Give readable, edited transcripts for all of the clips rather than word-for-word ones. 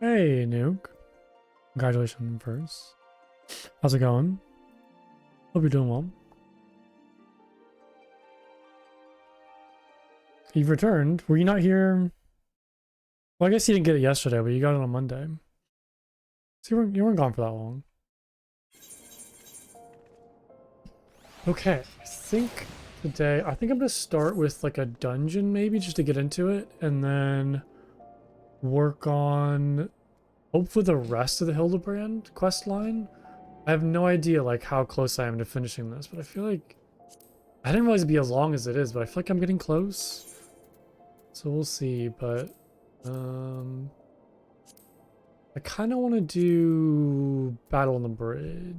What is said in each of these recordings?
Hey, Nuke. Congratulations first. How's it going? Hope you're doing well. You've returned. Were you not here? Well, I guess you didn't get it yesterday, but you got it on Monday. So you weren't gone for that long. Okay, I think I'm gonna start with like a dungeon maybe just to get into it, and then work on hopefully the rest of the Hildebrand quest line. I have no idea like how close I am to finishing this, but I feel like I didn't realize it'd be as long as it is, but I feel like I'm getting close. So we'll see, but I kind of want to do Battle on the Bridge.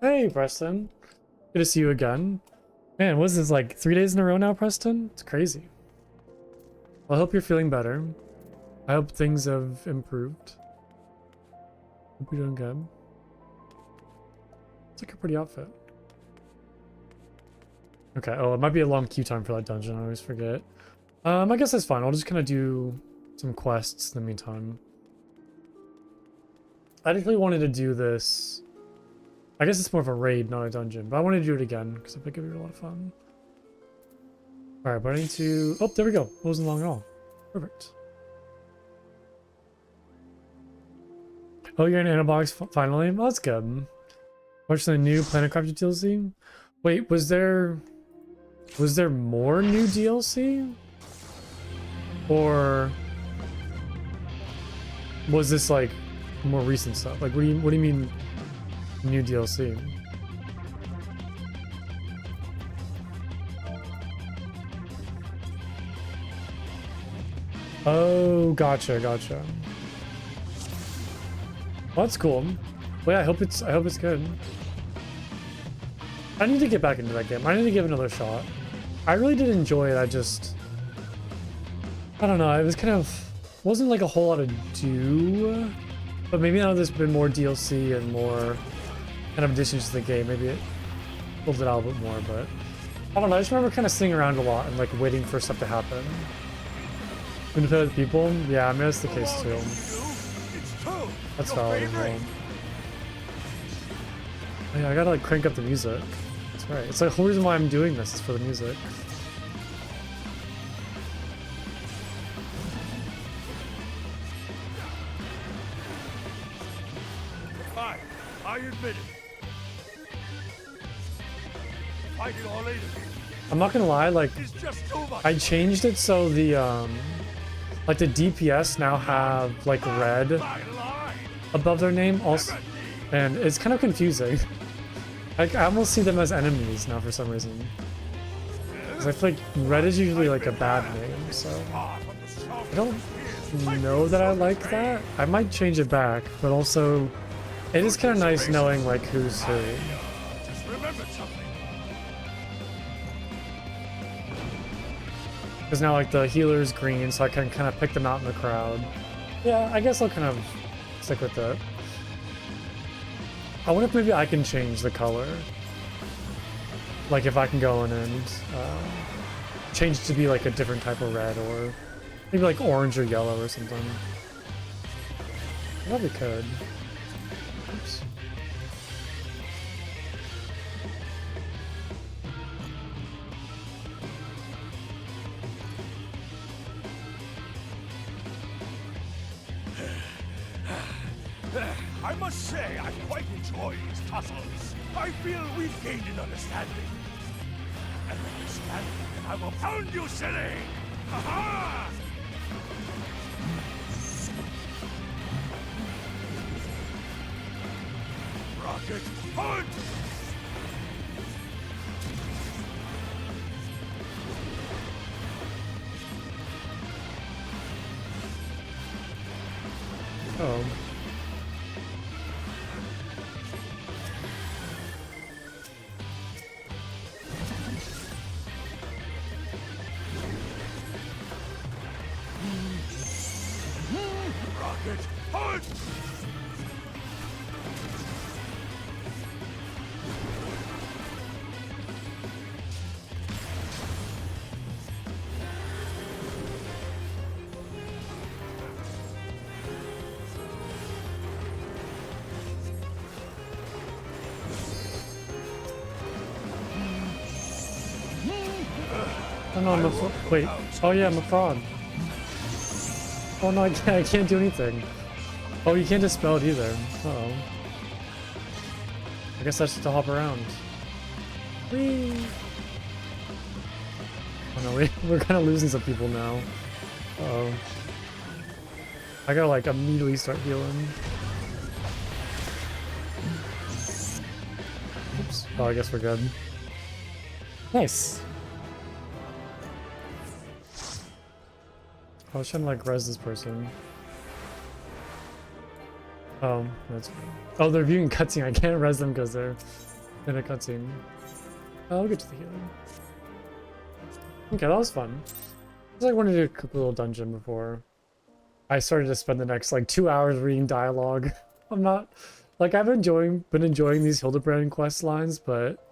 Hey, Preston. Good to see you again. Man, what is this, like 3 days in a row now, Preston? It's crazy. Well, I hope you're feeling better. I hope things have improved. Hope you're doing good. It's like a pretty outfit. Okay, oh, it might be a long queue time for that dungeon. I always forget. I guess that's fine. I'll just kind of do some quests in the meantime. I actually wanted to do this. I guess it's more of a raid, not a dungeon, but I wanted to do it again because I think it'd be a lot of fun. All right, but I need to. Oh, there we go. It wasn't long at all. Perfect. Oh, you're in Anabox finally. Well, that's good. Watch the new Planetcraft DLC. Wait, was there more new DLC? Or was this like more recent stuff? Like, what do you mean new DLC? Oh, gotcha. Well, that's cool. Well, yeah, I hope it's good. I need to get back into that game. I need to give it another shot. I really did enjoy it. I don't know. It was kind of wasn't like a whole lot to do, but maybe now there's been more DLC and more kind of additions to the game. Maybe it builds it out a bit more, but I don't know. I just remember kind of sitting around a lot and like waiting for stuff to happen. When you play with people, yeah, I mean that's the case too. That's valid as well. Oh, yeah, I gotta like crank up the music. That's right. It's like the whole reason why I'm doing this is for the music. I admit it. Fight it all later. I'm not gonna lie, like I changed it so the like the DPS now have like red above their name also, and it's kind of confusing. Like I almost see them as enemies now for some reason. Because I feel like red is usually like a bad name, so I don't know that I like that. I might change it back, but also it is kind of nice knowing like who's who. Just remember something. Because now like the healer's green, so I can kind of pick them out in the crowd. Yeah, I guess I'll kind of stick with that. I wonder if maybe I can change the color. Like if I can go in and change it to be like a different type of red, or maybe like orange or yellow or something. I probably could. Oops. I must say, I quite enjoy these tussles. I feel we've gained an understanding. An understanding, and I will pound you silly! Aha! Rocket punch! Oh. Rocket punch! Oh no, I'm a fraud. Wait. Oh yeah, I'm a fraud. Oh no, I can't do anything. Oh, you can't dispel it either. Uh-oh. I guess I just have to hop around. Whee! Oh no, we're kind of losing some people now. Uh-oh. I gotta like immediately start healing. Oops. Oh, I guess we're good. Nice. I was trying to like res this person. Oh, that's good. Oh, they're viewing cutscene. I can't res them because they're in a cutscene. I'll get to the healing. Okay, that was fun. I was like wanted to do a quick little dungeon before I started to spend the next like 2 hours reading dialogue. I'm not like I've been enjoying these Hildebrand quest lines, but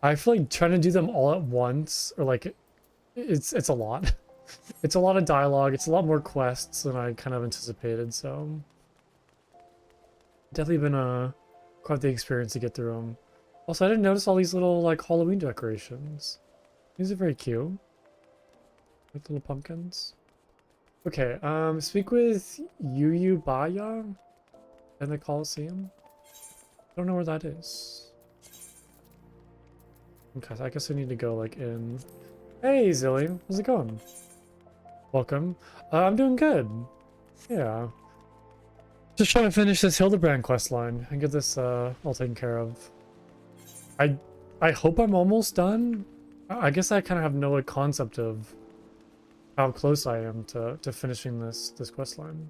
I feel like trying to do them all at once or like it's a lot. It's a lot of dialogue. It's a lot more quests than I kind of anticipated. So definitely been quite the experience to get through them. Also, I didn't notice all these little like Halloween decorations. These are very cute. Like little pumpkins. Okay, speak with Yu Baya in the Coliseum. I don't know where that is. Okay, so I guess I need to go like in. Hey Zilly, how's it going? Welcome. I'm doing good. Yeah. Just trying to finish this Hildebrand quest line and get this all taken care of. I hope I'm almost done. I guess I kind of have no like, concept of how close I am to finishing this quest line.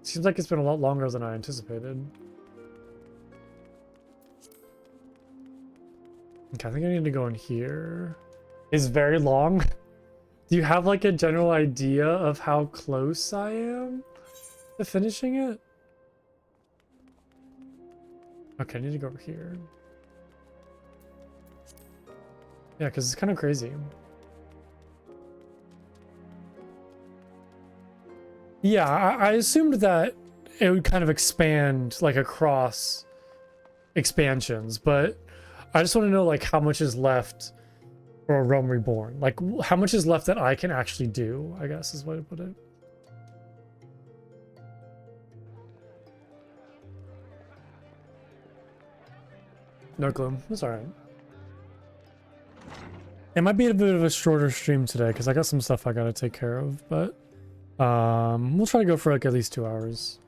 Seems like it's been a lot longer than I anticipated. Okay, I think I need to go in here. It's very long. Do you have like a general idea of how close I am to finishing it? Okay, I need to go over here. Yeah, because it's kind of crazy. Yeah, I assumed that it would kind of expand like across expansions, but I just want to know like how much is left for a Realm Reborn. Like how much is left that I can actually do, I guess is the way to put it. No clue. It's alright. It might be a bit of a shorter stream today because I got some stuff I gotta take care of, but we'll try to go for like at least 2 hours.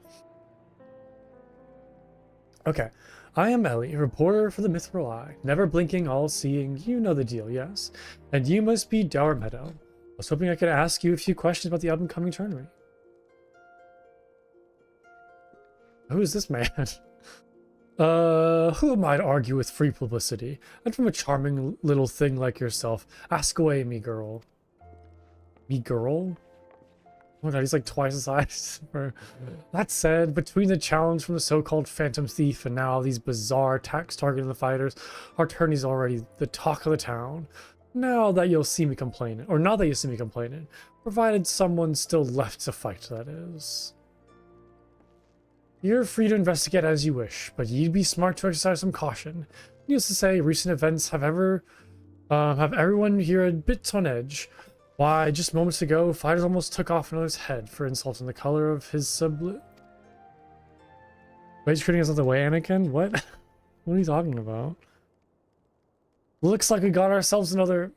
Okay, I am Ellie, reporter for the Mithril Eye, never blinking, all-seeing. You know the deal, yes. And you must be Dower Meadow. I was hoping I could ask you a few questions about the upcoming tournament. Who is this man? Who am I to argue with free publicity? And from a charming little thing like yourself, ask away, me girl. Me girl? Oh my god, he's like twice the size. That said, between the challenge from the so-called Phantom Thief and now these bizarre attacks targeting the fighters, our tourney's already the talk of the town. Now that you'll see me complaining, or not that you'll see me complaining, provided someone's still left to fight, that is. You're free to investigate as you wish, but you'd be smart to exercise some caution. Needless to say, recent events have everyone here a bit on edge. Why, just moments ago, fighters almost took off another's head for insulting the color of his Rage quitting is not the way, Anakin? What? What are you talking about? Looks like we got ourselves another...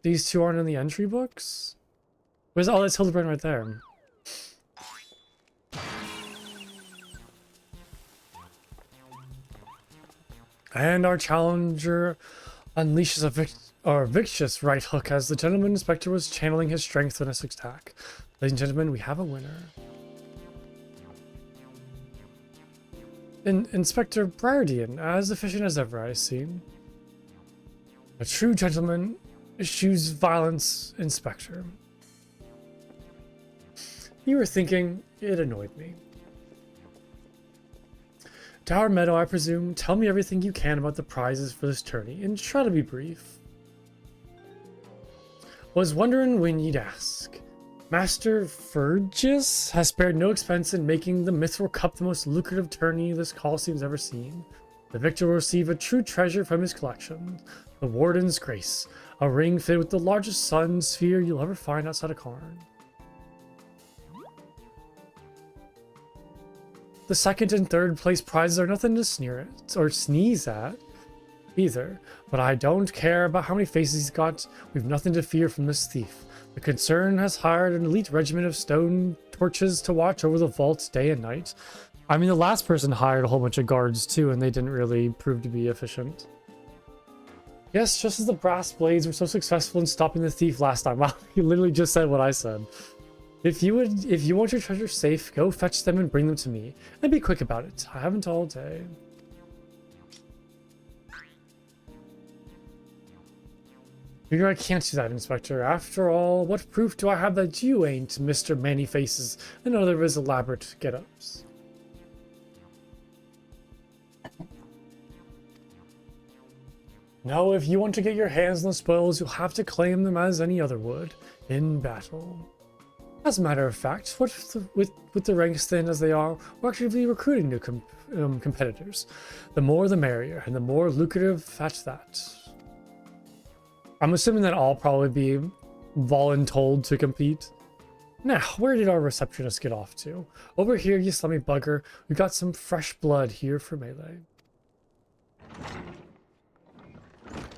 These two aren't in the entry books? Where's... Oh, that's Hildebrand right there. And our challenger unleashes a vicious right hook as the gentleman inspector was channeling his strength in his attack. Ladies and gentlemen, we have a winner. Inspector Briardian, as efficient as ever, I see. A true gentleman eschews violence, Inspector. You were thinking, it annoyed me. Dower Meadow, I presume. Tell me everything you can about the prizes for this tourney, and try to be brief. Was wondering when you'd ask. Master Fergus has spared no expense in making the Mithril Cup the most lucrative tourney this Coliseum's ever seen. The victor will receive a true treasure from his collection. The Warden's Grace. A ring fitted with the largest sun sphere you'll ever find outside a Karn. The second and third place prizes are nothing to sneer at or sneeze at either, but I don't care about how many faces he's got. We've nothing to fear from this thief. The concern has hired an elite regiment of stone torches to watch over the vaults day and night. I mean, the last person hired a whole bunch of guards too, and they didn't really prove to be efficient. Yes, just as the brass blades were so successful in stopping the thief last time. Wow, you literally just said what I said. If you want your treasure safe, go fetch them and bring them to me. And be quick about it. I haven't all day. Figure I can't do that, Inspector. After all, what proof do I have that you ain't Mr. Many Faces and other of his elaborate get-ups? No, if you want to get your hands on the spoils, you'll have to claim them as any other would, in battle. As a matter of fact, with the ranks thin as they are, we're actively recruiting new competitors. The more the merrier, and the more lucrative at that. I'm assuming that I'll probably be voluntold to compete. Now, where did our receptionist get off to? Over here, you slummy bugger. We got some fresh blood here for melee.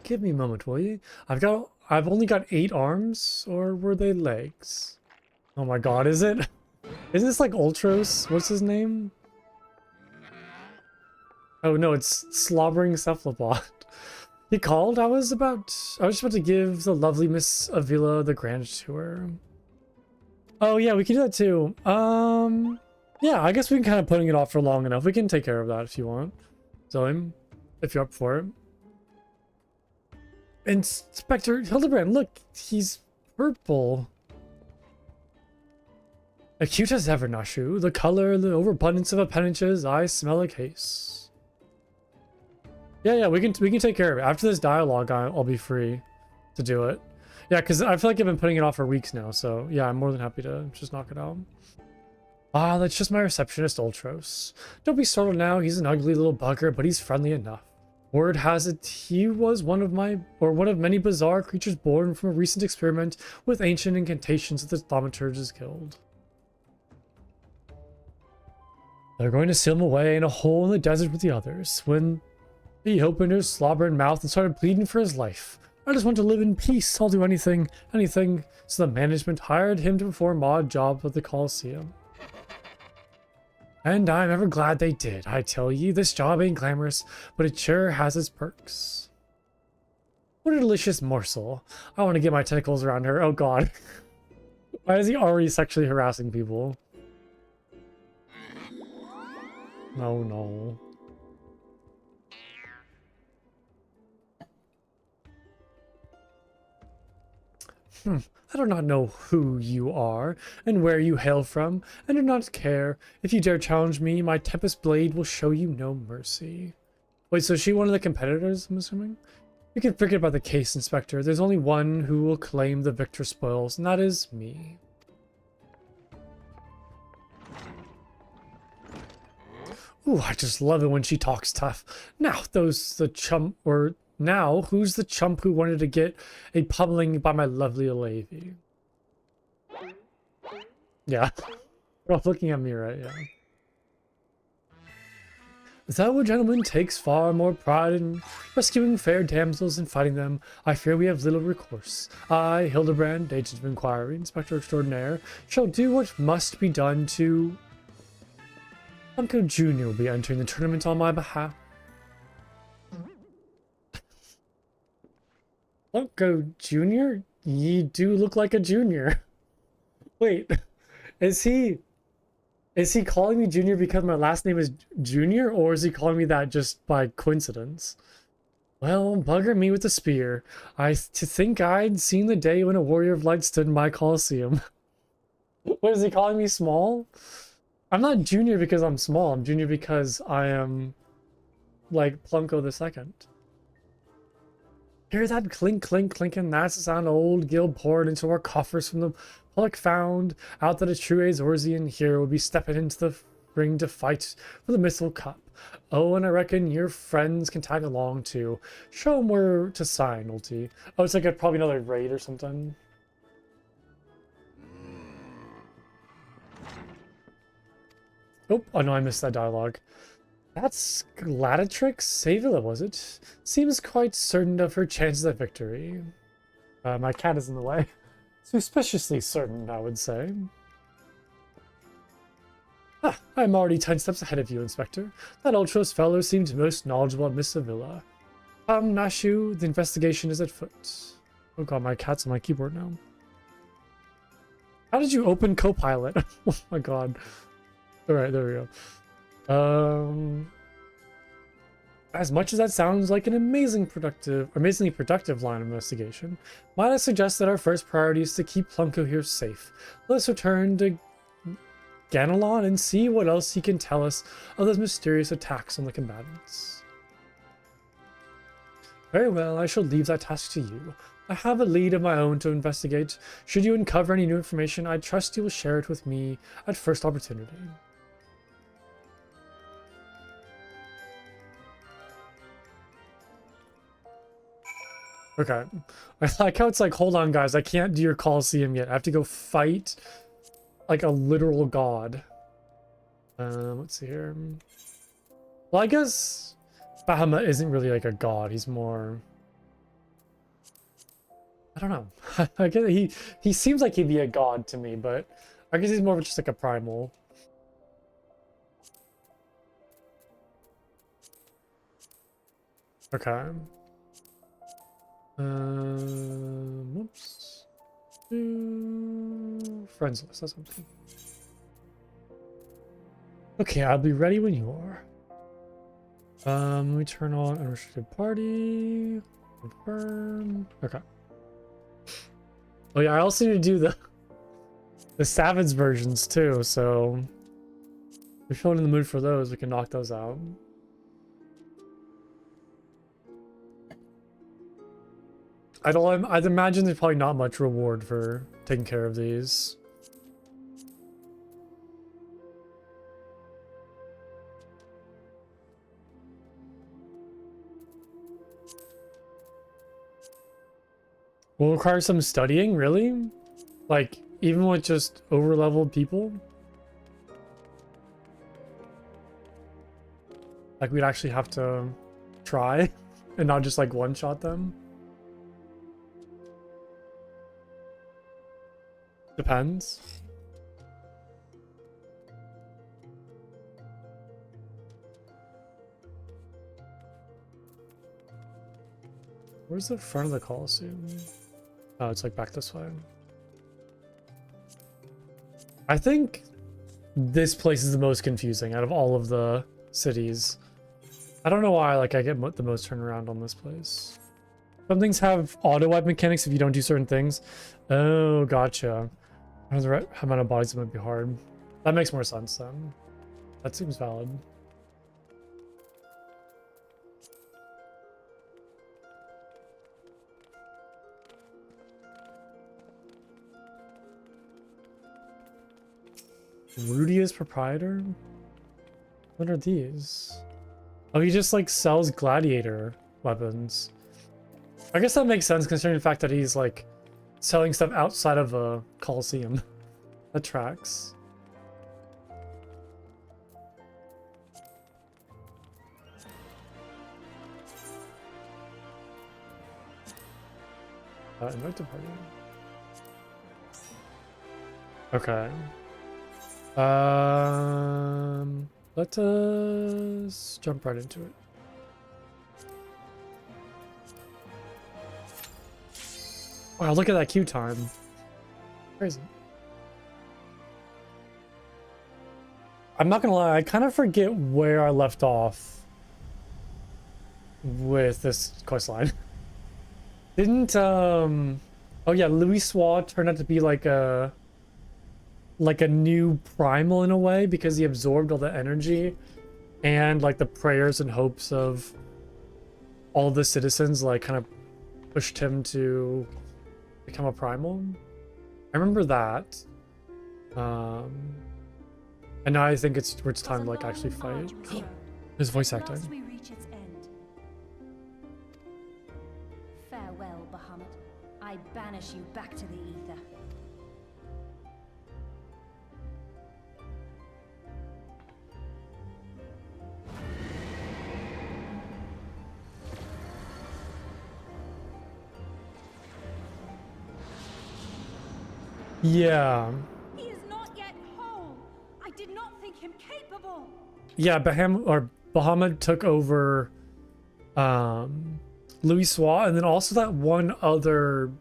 Give me a moment, will you? I've only got 8 arms, or were they legs? Oh my god, is it? Isn't this like Ultros? What's his name? Oh no, it's Slobbering Cephalopod. He called? I was just about to give the lovely Miss Avila the grand tour. Oh yeah, we can do that too. Yeah, I guess we can kind of putting it off for long enough. We can take care of that if you want. Zoe, if you're up for it. Inspector Hildebrand, look, he's purple. Acute as ever, Nashu. The color, the overabundance of appendages, I smell a case. Yeah, we can take care of it. After this dialogue, I'll be free to do it. Yeah, because I feel like I've been putting it off for weeks now, so yeah, I'm more than happy to just knock it out. Ah, that's just my receptionist, Ultros. Don't be startled now, he's an ugly little bugger, but he's friendly enough. Word has it he was one of many bizarre creatures born from a recent experiment with ancient incantations at the Thaumaturge's Guild. They're going to seal him away in a hole in the desert with the others. When he opened his slobbering mouth and started pleading for his life. I just want to live in peace. I'll do anything. So the management hired him to perform odd jobs at the Coliseum. And I'm ever glad they did. I tell you, this job ain't glamorous, but it sure has its perks. What a delicious morsel. I want to get my tentacles around her. Oh god. Why is he already sexually harassing people? No, no. I do not know who you are, and where you hail from, and do not care. If you dare challenge me, my Tempest Blade will show you no mercy. Wait, so is she one of the competitors, I'm assuming? You can forget about the case, Inspector. There's only one who will claim the victor spoils, and that is me. Ooh, I just love it when she talks tough. Now, who's the chump who wanted to get a pummeling by my lovely lady? Yeah. You're all looking at me, right? Yeah. Though a gentleman takes far more pride in rescuing fair damsels than fighting them, I fear we have little recourse. I, Hildebrand, agent of inquiry, inspector extraordinaire, shall do what must be done to... Uncle Junior will be entering the tournament on my behalf. Uncle Junior? You do look like a junior. Wait, is he calling me Junior because my last name is Junior, or is he calling me that just by coincidence? Well, bugger me with the spear. To think I'd seen the day when a warrior of light stood in my Coliseum. What, is he calling me small? I'm not Junior because I'm small. I'm Junior because I am, like, Plunko the Second. Hear that clink, clink, clinking? That's the sound old Gil poured into our coffers from the public found out that a true Azorzian here would be stepping into the ring to fight for the Mythical Cup. Oh, and I reckon your friends can tag along too. Show them where to sign, Ulti. Oh, it's like probably another raid or something. Oh no, I missed that dialogue. That's Gladiatrix Savila, was it? Seems quite certain of her chances at victory. My cat is in the way. Suspiciously certain, I would say. Ah, I'm already 10 steps ahead of you, Inspector. That Ultros fellow seems most knowledgeable at Miss Sevilla. Nashu, the investigation is at foot. Oh god, my cat's on my keyboard now. How did you open Copilot? Oh my god. Alright, there we go. As much as that sounds like an amazingly productive line of investigation, might I suggest that our first priority is to keep Plunko here safe. Let's return to Ganelon and see what else he can tell us of those mysterious attacks on the combatants. Very well, I shall leave that task to you. I have a lead of my own to investigate. Should you uncover any new information, I trust you will share it with me at first opportunity. Okay. I like how it's like, hold on guys, I can't do your Coliseum yet. I have to go fight like a literal god. Let's see here. Well, I guess Bahamut isn't really like a god. He's more... I don't know. I guess he seems like he'd be a god to me, but I guess he's more of just like a primal. Okay. Whoops. Friends list or something. Okay, I'll be ready when you are. Let me turn on unrestricted party. Confirm. Okay. Oh yeah, I also need to do the Savage versions too, so if you're feeling in the mood for those, we can knock those out. I'd imagine there's probably not much reward for taking care of these. Will require some studying, really? Like, even with just over-leveled people? Like, we'd actually have to try and not just, like, one-shot them? Depends. Where's the front of the Coliseum? Oh, it's like back this way. I think this place is the most confusing out of all of the cities. I don't know why like I get the most turnaround on this place. Some things have auto-wipe mechanics if you don't do certain things. Oh, gotcha. The right amount of bodies might be hard. That makes more sense then. That seems valid. Rudy is proprietor? What are these? Oh, he just like sells gladiator weapons. I guess that makes sense considering the fact that he's like selling stuff outside of a Coliseum. That tracks. Invite to party. Okay. Let us jump right into it. Wow, look at that queue time. Crazy. I'm not gonna lie, I kind of forget where I left off with this quest line. Didn't, oh yeah, Louis Suave turned out to be like a new primal in a way because he absorbed all the energy and like the prayers and hopes of all the citizens like kind of pushed him to become a primal. I remember that. And now I think it's time to like Was a actually long and fight. arduous road. His voice At acting. last we reach its end. Farewell, Bahamut. I banish you back to the ether. Yeah. He is not yet whole. I did not think him capable. Yeah, Bahamut took over Louis Swa, and then also that one other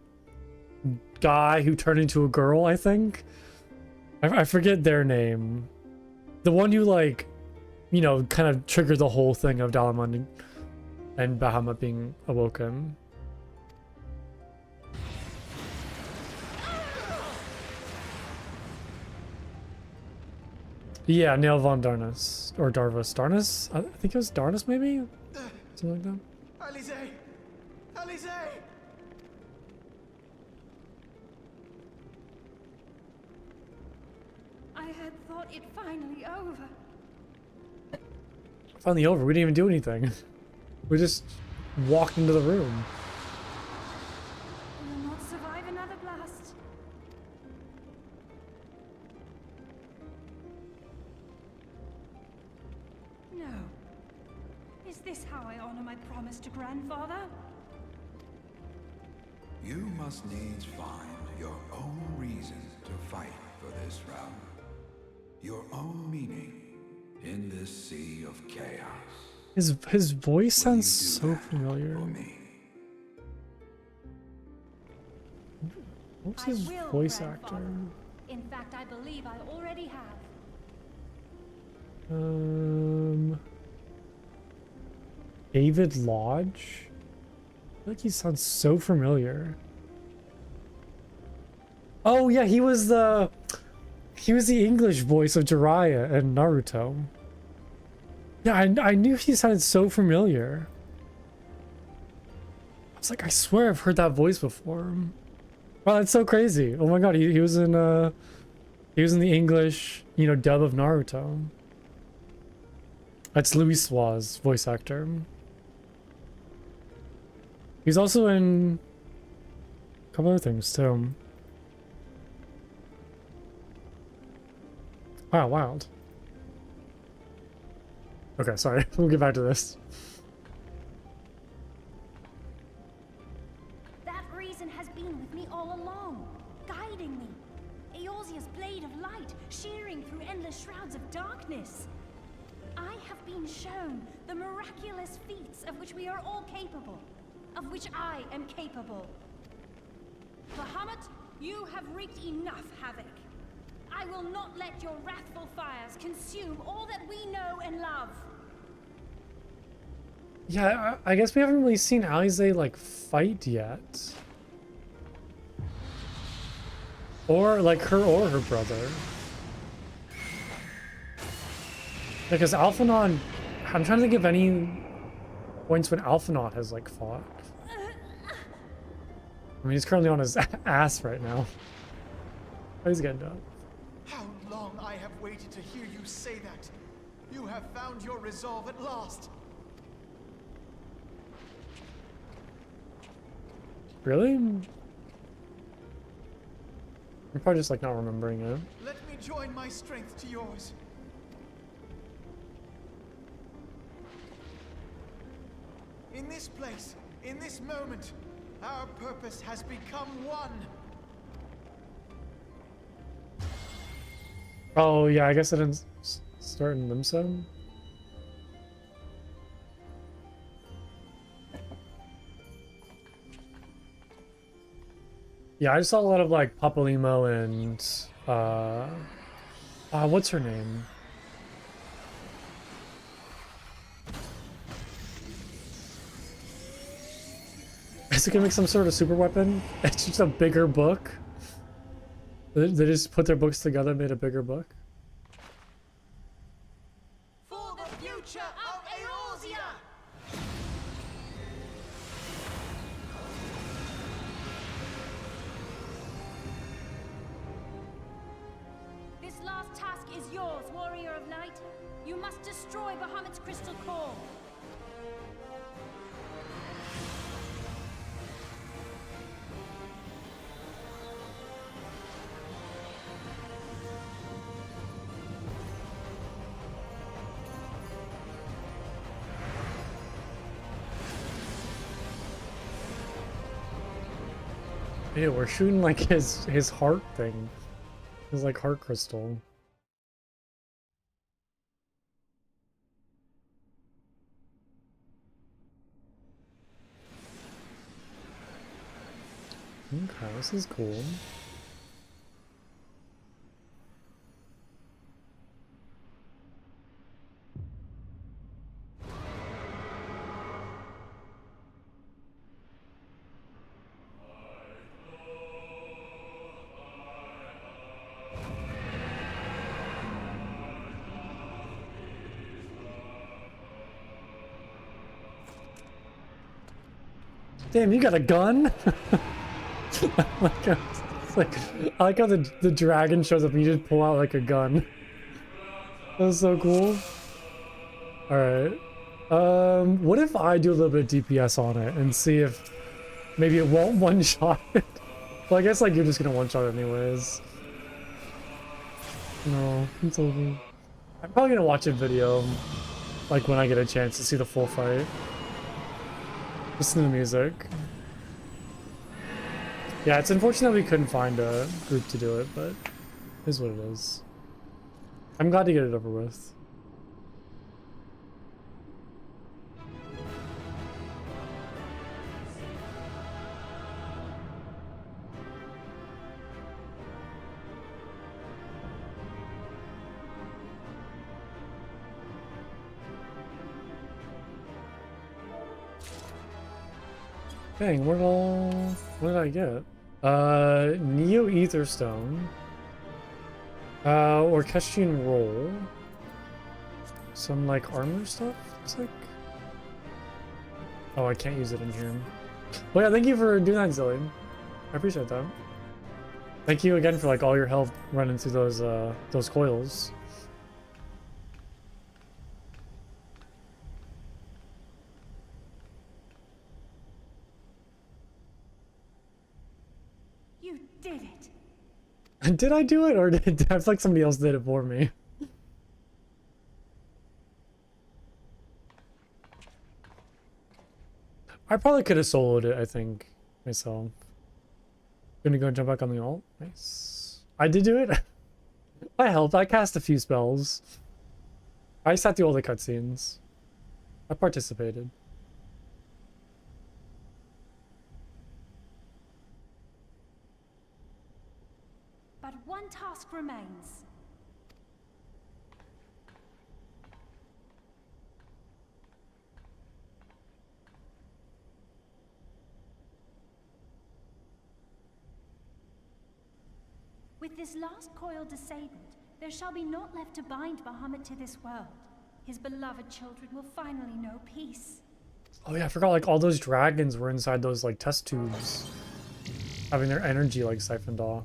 guy who turned into a girl, I think. I forget their name. The one who, like, you know, kind of triggered the whole thing of Dalamon and Bahamut being awoken. Yeah, Nail von Darnus. Or Darvas. Darnus? I think it was Darnus, maybe? Something like that. Alize! Alize! I had thought it finally over. Finally over. We didn't even do anything. We just walked into the room. Will not survive another blast. No. Is this how I honor my promise to grandfather? You must needs find your own reason to fight for this realm. Your own meaning in this sea of chaos. His voice Will you sounds do so that familiar. for me? What's I his will, voice grandfather. actor? In fact, I believe I already have. David Lodge? I feel like he sounds so familiar. Oh yeah, he was the English voice of Jiraiya and Naruto. Yeah, I knew he sounded so familiar. I was like, I swear I've heard that voice before. Wow, that's so crazy. Oh my god, he was in the English, you know, dub of Naruto. That's Louis Swa's voice actor. He's also in a couple other things too. Wow, wild. Okay, sorry. We'll get back to this. That reason has been with me all along, guiding me. Eorzea's blade of light, shearing through endless shrouds of darkness. I have been shown the miraculous feats of which we are all capable, of which I am capable. Bahamut, you have wreaked enough havoc. I will not let your wrathful fires consume all that we know and love. Yeah, I guess we haven't really seen Alize like fight yet. Or like her or her brother. Because Alphinaud, I'm trying to think of any points when Alphinaud has like fought. I mean, he's currently on his ass right now. Oh, he's getting up. How long I have waited to hear you say that. You have found your resolve at last. Really? I'm probably just like not remembering it. Let me join my strength to yours. In this place, in this moment, our purpose has become one. Oh yeah, I guess I didn't start in Limsa. Yeah, I just saw a lot of like Papalimo and what's her name? Is it gonna make some sort of super weapon? It's just a bigger book. They just put their books together and made a bigger book. For the future of Eorzea! This last task is yours, warrior. it. You must destroy Bahamut's crystal core. Ew, we're shooting like his heart thing. His like heart crystal. Okay, this is cool. Damn, you got a gun? I like how the dragon shows up and you just pull out like a gun. That's so cool. Alright. What if I do a little bit of DPS on it and see if maybe it won't one-shot it? Well, I guess like you're just gonna one-shot anyways. No, it's over. I'm probably gonna watch a video like when I get a chance to see the full fight. Listen to the music. Yeah, it's unfortunate we couldn't find a group to do it, but it is what it is. I'm glad to get it over with. Dang, what did I get? Neo Ether Stone. Orchestrion Roll. Some like armor stuff, looks like. Oh, I can't use it in here. Well, yeah, thank you for doing that, Zillion. I appreciate that. Thank you again for like all your help running through those coils. You did it. Did I do it, or did I feel like somebody else did it for me? I probably could have soloed it, I think, myself. Gonna go jump back on the ult. Nice. I did do it. I helped. I cast a few spells. I sat through all the cutscenes. I participated. But one task remains. With this last coil disabled, there shall be naught left to bind Bahamut to this world. His beloved children will finally know peace. Oh yeah, I forgot like all those dragons were inside those like test tubes, having their energy like siphoned off.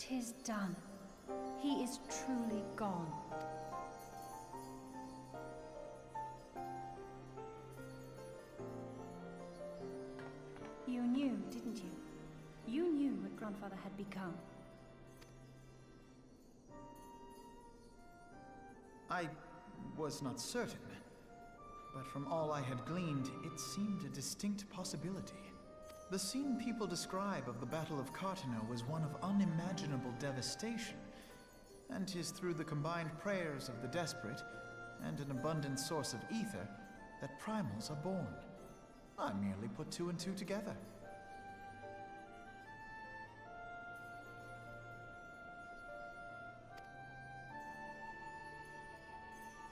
'Tis done. He is truly gone. You knew, didn't you? You knew what Grandfather had become. I was not certain, but from all I had gleaned, it seemed a distinct possibility. The scene people describe of the Battle of Cartano was one of unimaginable devastation, and 'tis through the combined prayers of the desperate and an abundant source of ether that primals are born. I merely put two and two together.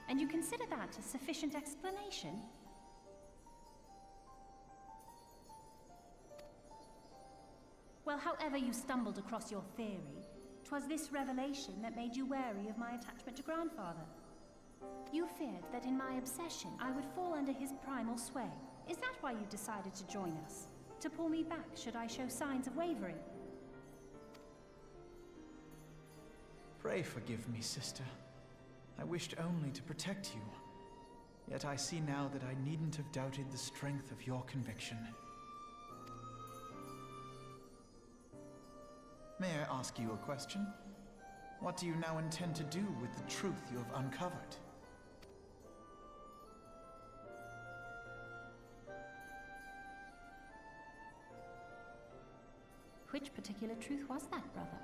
And you consider that a sufficient explanation? Well, however you stumbled across your theory, 'twas this revelation that made you wary of my attachment to Grandfather. You feared that in my obsession I would fall under his primal sway. Is that why you decided to join us? To pull me back should I show signs of wavering? Pray forgive me, sister. I wished only to protect you. Yet I see now that I needn't have doubted the strength of your conviction. May I ask you a question? What do you now intend to do with the truth you have uncovered? Which particular truth was that, brother?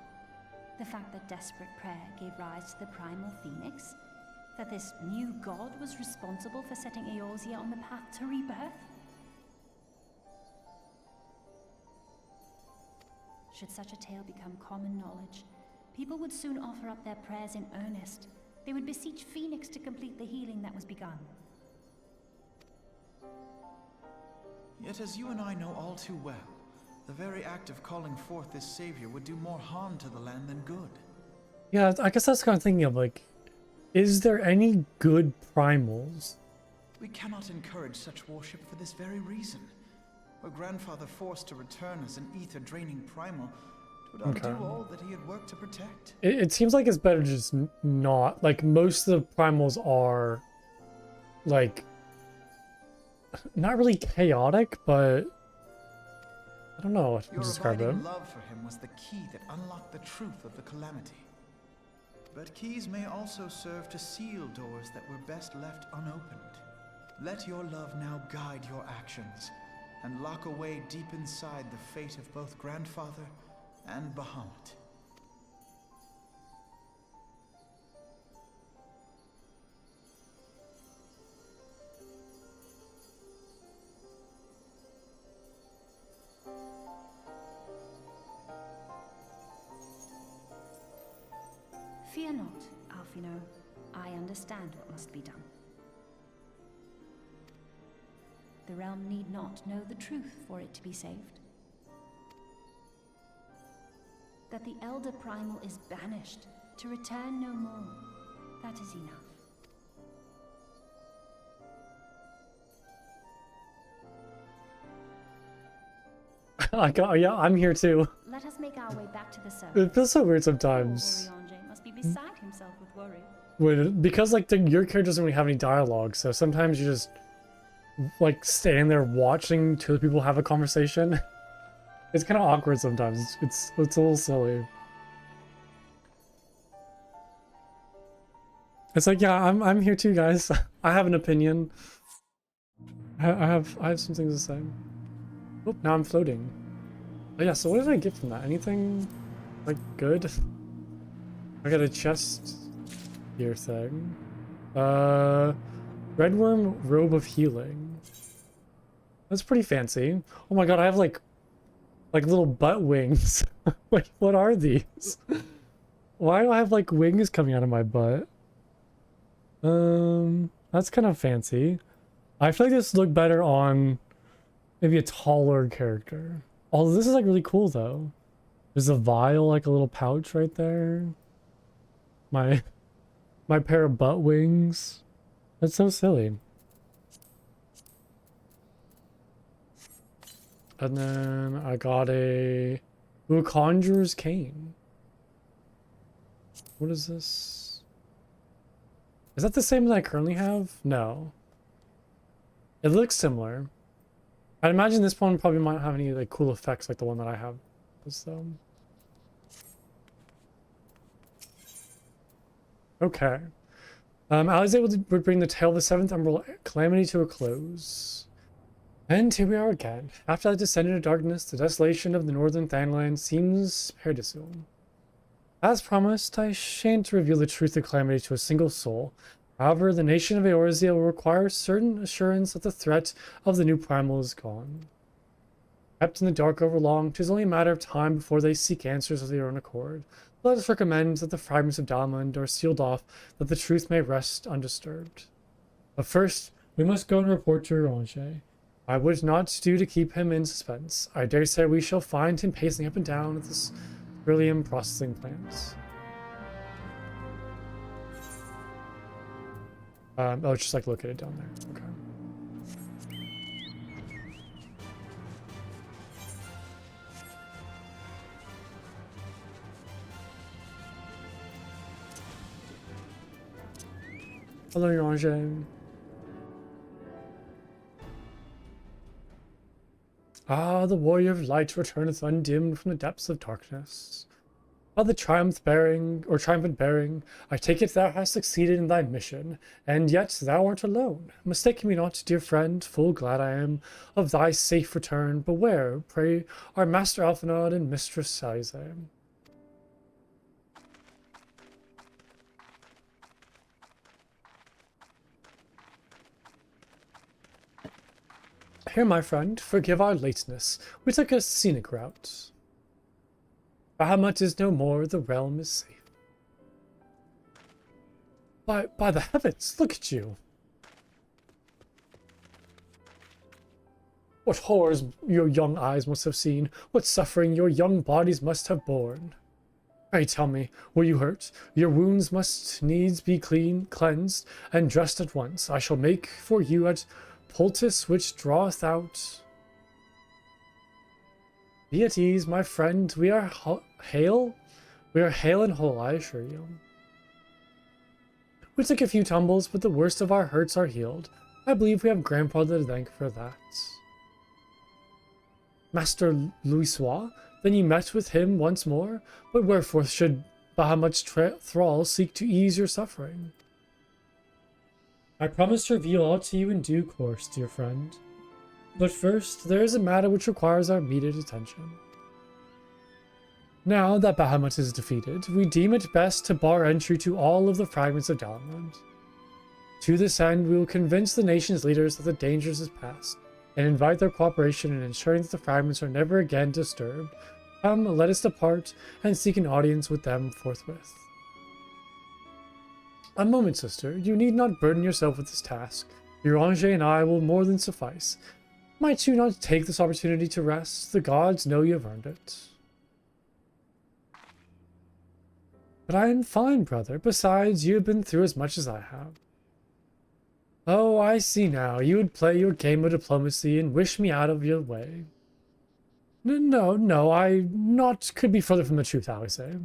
The fact that desperate prayer gave rise to the primal phoenix? That this new god was responsible for setting Eorzea on the path to rebirth? Should such a tale become common knowledge, people would soon offer up their prayers in earnest. They would beseech Phoenix to complete the healing that was begun. Yet as you and I know all too well, the very act of calling forth this savior would do more harm to the land than good. Yeah, I guess that's kind of thinking of like, is there any good primals? We cannot encourage such worship for this very reason. Were Grandfather forced to return as an ether-draining primal, it would undo all that he had worked to protect. It seems like it's better just not. Like, most of the primals are, like, not really chaotic, but I don't know what to describe Your them. abiding love for him was the key that unlocked the truth of the calamity. But keys may also serve to seal doors that were best left unopened. Let your love now guide your actions, and lock away deep inside the fate of both Grandfather and Bahamut. Fear not, Alfino. I understand what must be done. The realm need not know the truth for it to be saved. That the Elder Primal is banished, to return no more. That is enough. Yeah, I'm here too. Let us make our way back to the surface. It feels so weird sometimes. Oriange must be beside himself with worry. Because like your character doesn't really have any dialogue, so sometimes you just like stand there watching two people have a conversation. It's kind of awkward sometimes. It's a little silly. It's like, yeah, I'm here too, guys. I have an opinion. I have some things to say. Oh, now I'm floating. Oh, yeah, so what did I get from that? Anything like good? I got a chest here thing. Redworm robe of healing. That's pretty fancy. Oh my god, I have like little butt wings. Wait, what are these? Why do I have like wings coming out of my butt? That's kind of fancy. I feel like this would look better on maybe a taller character. Although this is like really cool though. There's a vial, like a little pouch right there. My pair of butt wings. That's so silly. And then I got a Conjurer's Cane. What is this? Is that the same that I currently have? No. It looks similar. I'd imagine this one probably might have any like cool effects like the one that I have. So. Okay. I was able to bring the tale of the seventh umbral calamity to a close. And here we are again. After I descended into darkness, the desolation of the northern Thanland seems paradisial. As promised, I shan't reveal the truth of calamity to a single soul. However, the nation of Eorzea will require certain assurance that the threat of the new primal is gone. Kept in the dark over long, 'tis only a matter of time before they seek answers of their own accord. Let us recommend that the fragments of Dalamund are sealed off, that the truth may rest undisturbed. But first, we must go and report to Ranger. I would not do to keep him in suspense. I dare say we shall find him pacing up and down at this beryllium processing plant. Oh, it's just like located down there. Okay. Hello, Ranger. Ah, the warrior of light returneth undimmed from the depths of darkness. By the triumphant bearing, I take it thou hast succeeded in thy mission, and yet thou art alone. Mistake me not, dear friend, full glad I am of thy safe return. But where, pray, are Master Alphinaud and Mistress Saize? Here, my friend, forgive our lateness. We took a scenic route. Bahamut is no more, the realm is safe. By the heavens, look at you. What horrors your young eyes must have seen, what suffering your young bodies must have borne. Pray tell me, were you hurt? Your wounds must needs be cleansed, and dressed at once. I shall make for you at poultice which draweth out. Be at ease, my friend. We are hale. We are hale and whole, I assure you. We took a few tumbles, but the worst of our hurts are healed. I believe we have Grandpa to thank for that. Master Louisoix, then you met with him once more? But wherefore should Bahamut's thrall seek to ease your suffering? I promise to reveal all to you in due course, dear friend. But first, there is a matter which requires our immediate attention. Now that Bahamut is defeated, we deem it best to bar entry to all of the fragments of Dalamund. To this end, we will convince the nation's leaders that the dangers is past, and invite their cooperation in ensuring that the fragments are never again disturbed. Come, let us depart, and seek an audience with them forthwith. A moment, sister. You need not burden yourself with this task. Your Ranger and I will more than suffice. Might you not take this opportunity to rest? The gods know you have earned it. But I am fine, brother. Besides, you have been through as much as I have. Oh, I see now. You would play your game of diplomacy and wish me out of your way. No, I not could be further from the truth, I would say.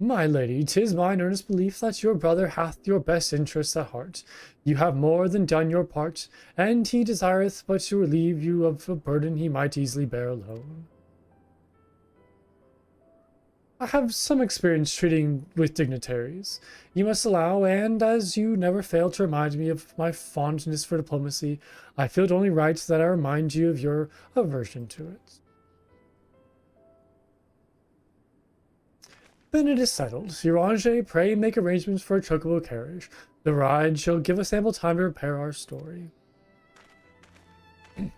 My lady, 'tis mine earnest belief that your brother hath your best interests at heart. You have more than done your part, and he desireth but to relieve you of a burden he might easily bear alone. I have some experience treating with dignitaries, you must allow, and as you never fail to remind me of my fondness for diplomacy, I feel it only right that I remind you of your aversion to it. Then it is settled. Your Ranger, pray make arrangements for a chocobo carriage. The ride shall give us ample time to prepare our story. I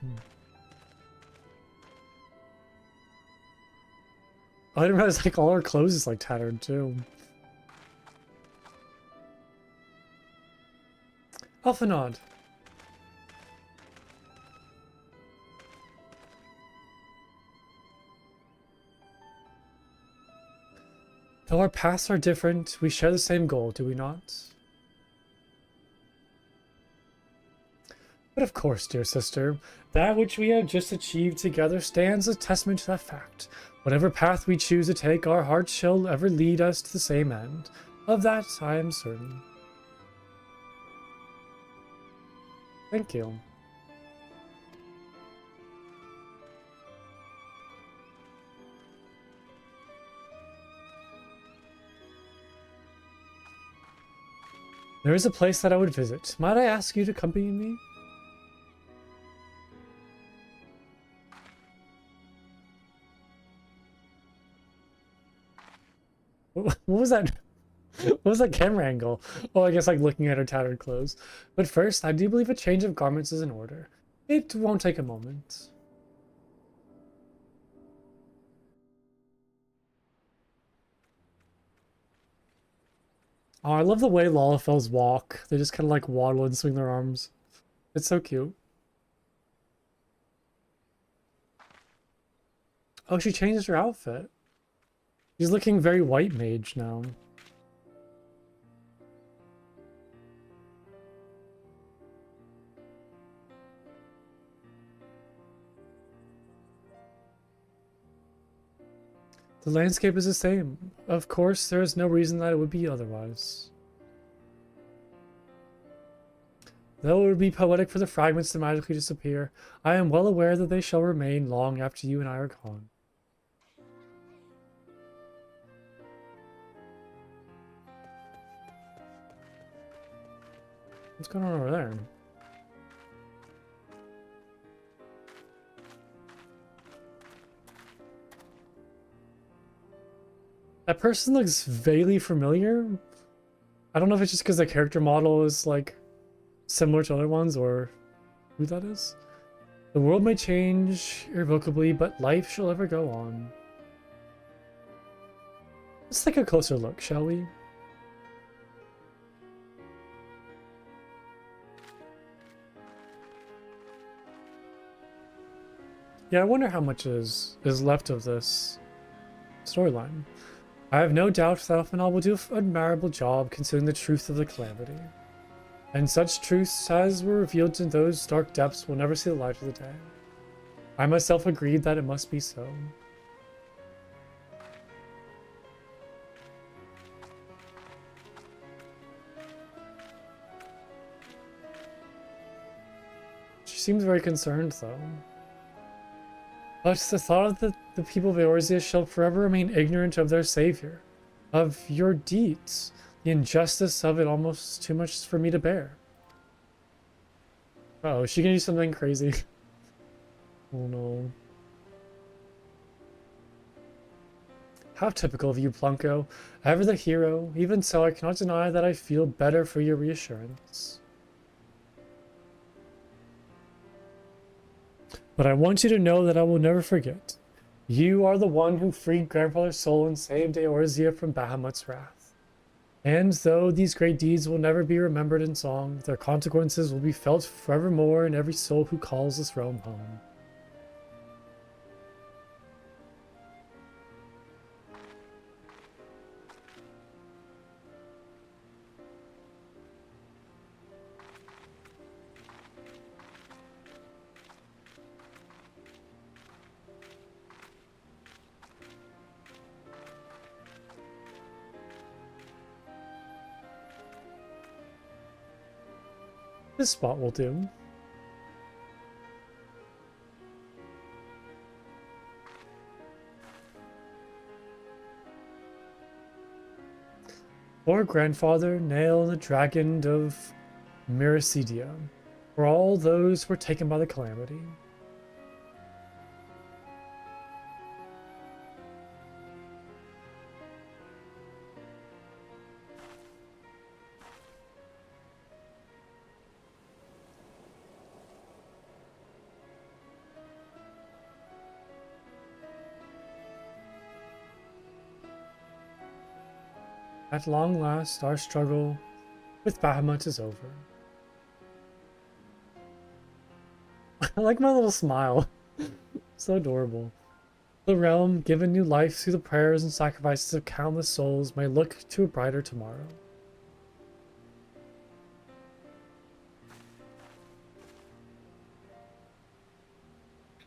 didn't realize like all our clothes is like tattered too. Alphinaud. Though our paths are different, we share the same goal, do we not? But But of course, dear sister, that which we have just achieved together stands as testament to that fact. Whatever path we choose to take, our hearts shall ever lead us to the same end. Of that I am certain. Thank you. There is a place that I would visit. Might I ask you to accompany me? What was that? What was that camera angle? Oh, I guess like looking at her tattered clothes. But first, I do believe a change of garments is in order. It won't take a moment. Oh, I love the way Lalafels walk. They just kind of like waddle and swing their arms. It's so cute. Oh, she changed her outfit. She's looking very white mage now. The landscape is the same. Of course, there is no reason that it would be otherwise. Though it would be poetic for the fragments to magically disappear, I am well aware that they shall remain long after you and I are gone. What's going on over there? That person looks vaguely familiar. I don't know if it's just because the character model is like similar to other ones or who that is. The world may change irrevocably, but life shall ever go on. Let's take a closer look, shall we? Yeah, I wonder how much is left of this storyline. I have no doubt that Elfmanal will do an admirable job considering the truth of the calamity. And such truths as were revealed in those dark depths will never see the light of the day. I myself agreed that it must be so. She seems very concerned, though. But the thought that the people of Eorzea shall forever remain ignorant of their savior, of your deeds, the injustice of it almost too much for me to bear. Uh-oh, is she gonna do something crazy? Oh no. How typical of you, Plunko. Ever the hero, even so I cannot deny that I feel better for your reassurance. But I want you to know that I will never forget. You are the one who freed Grandfather's soul and saved Eorzea from Bahamut's wrath. And though these great deeds will never be remembered in song, their consequences will be felt forevermore in every soul who calls this realm home. This spot will do. Or grandfather, Nail, the dragon of Miracidia, for all those were taken by the calamity. At long last, our struggle with Bahamut is over. I like my little smile. So adorable. The realm, given new life through the prayers and sacrifices of countless souls, may look to a brighter tomorrow.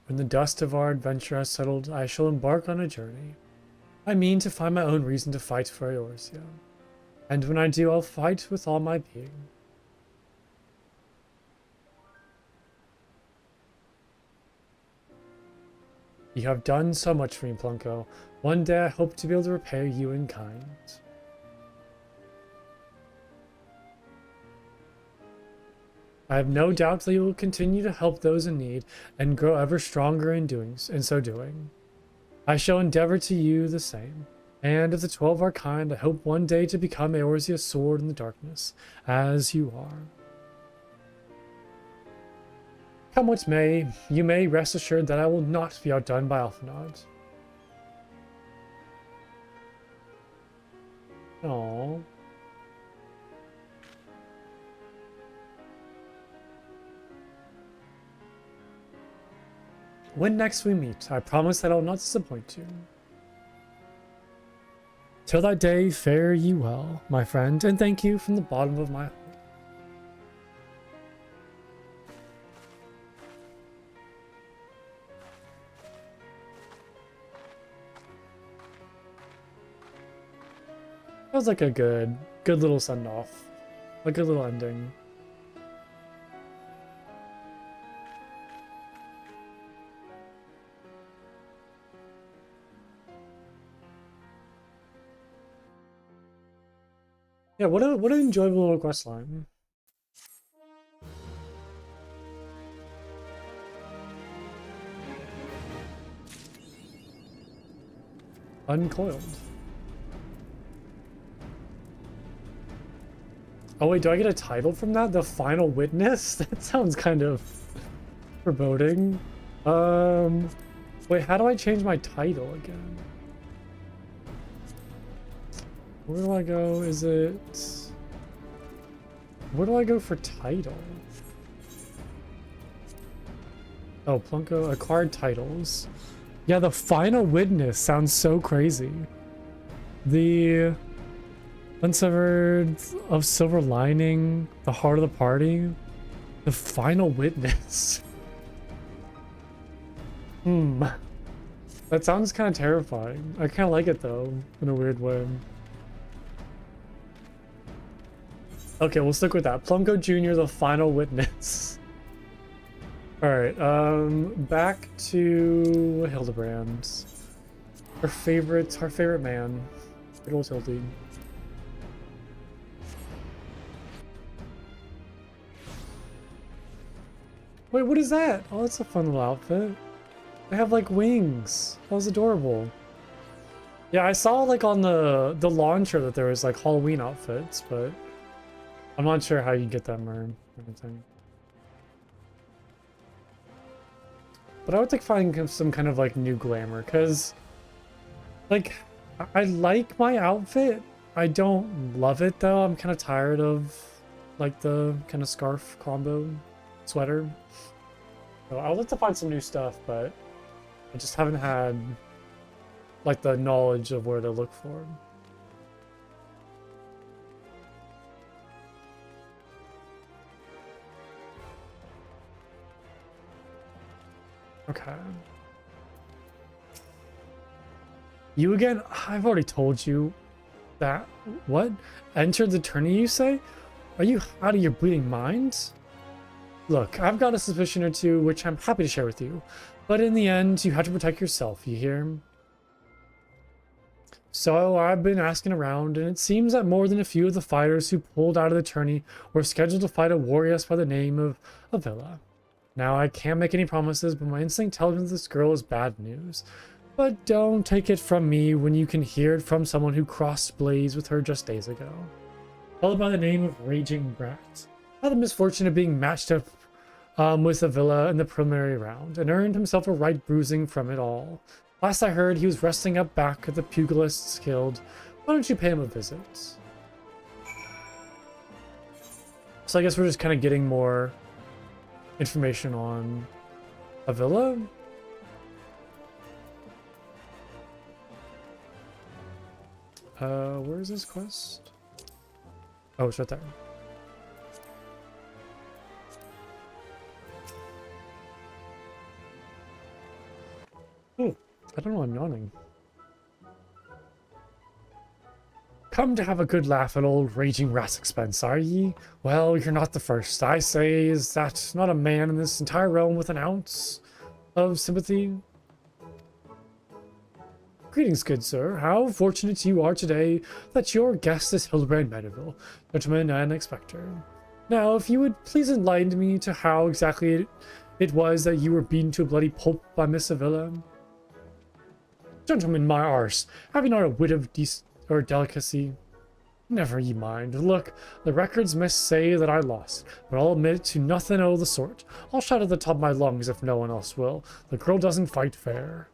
When the dust of our adventure has settled, I shall embark on a journey. I mean to find my own reason to fight for Eorzea. And when I do, I'll fight with all my being. You have done so much for me, Plunko. One day I hope to be able to repay you in kind. I have no doubt that you will continue to help those in need and grow ever stronger in so doing. I shall endeavor to you the same. And if the 12 are kind, I hope one day to become Eorzea's sword in the darkness, as you are. Come what may, you may rest assured that I will not be outdone by Alphinaud. Aww. When next we meet, I promise that I will not disappoint you. Till that day, fare ye well, my friend, and thank you from the bottom of my heart. That was like a good little send-off. A good little ending. Yeah, what an enjoyable little quest line. Uncoiled. Oh wait, do I get a title from that? The Final Witness? That sounds kind of foreboding. Wait, how do I change my title again? Where do I go? Is it... Where do I go for title? Oh, Plunko, acquired titles. Yeah, the Final Witness sounds so crazy. The Unsevered of Silver Lining, the Heart of the Party, the Final Witness. That sounds kind of terrifying. I kind of like it though, in a weird way. Okay, we'll stick with that. Plunko Jr., the Final Witness. Alright, back to Hildebrand. Our favorite man. Good old Hildy. Wait, what is that? Oh, that's a fun little outfit. They have like wings. That was adorable. Yeah, I saw like on the launcher that there was like Halloween outfits, but I'm not sure how you get them or anything. But I would like find some kind of like new glamour, because like I like my outfit. I don't love it though. I'm kind of tired of like the kind of scarf combo sweater. So I would like to find some new stuff, but I just haven't had like the knowledge of where to look for. Okay. You again? I've already told you that. What? Entered the tourney, you say? Are you out of your bleeding mind? Look, I've got a suspicion or two, which I'm happy to share with you. But in the end, you have to protect yourself, you hear? So I've been asking around, and it seems that more than a few of the fighters who pulled out of the tourney were scheduled to fight a warrior by the name of Avila. Now, I can't make any promises, but my instinct tells me this girl is bad news. But don't take it from me when you can hear it from someone who crossed blades with her just days ago. Followed by the name of Raging Brat. Had the misfortune of being matched up with Avila in the preliminary round, and earned himself a right bruising from it all. Last I heard, he was resting up back at the Pugilists Guild. Why don't you pay him a visit? So I guess we're just kind of getting more information on Avila. Where is this quest? Oh, it's right there. Oh, I don't know, I'm yawning. Come to have a good laugh at old raging rat's expense, are ye? Well, you're not the first. I say, is that not a man in this entire realm with an ounce of sympathy? Greetings, good sir. How fortunate you are today that your guest is Hildebrand Mandeville, gentleman and inspector. Now, if you would please enlighten me to how exactly it was that you were beaten to a bloody pulp by Miss Avila. Gentlemen, my arse, have you not a wit of delicacy? Never ye mind. Look, the records must say that I lost, but I'll admit to nothing o' the sort. I'll shout at the top of my lungs if no one else will. The girl doesn't fight fair.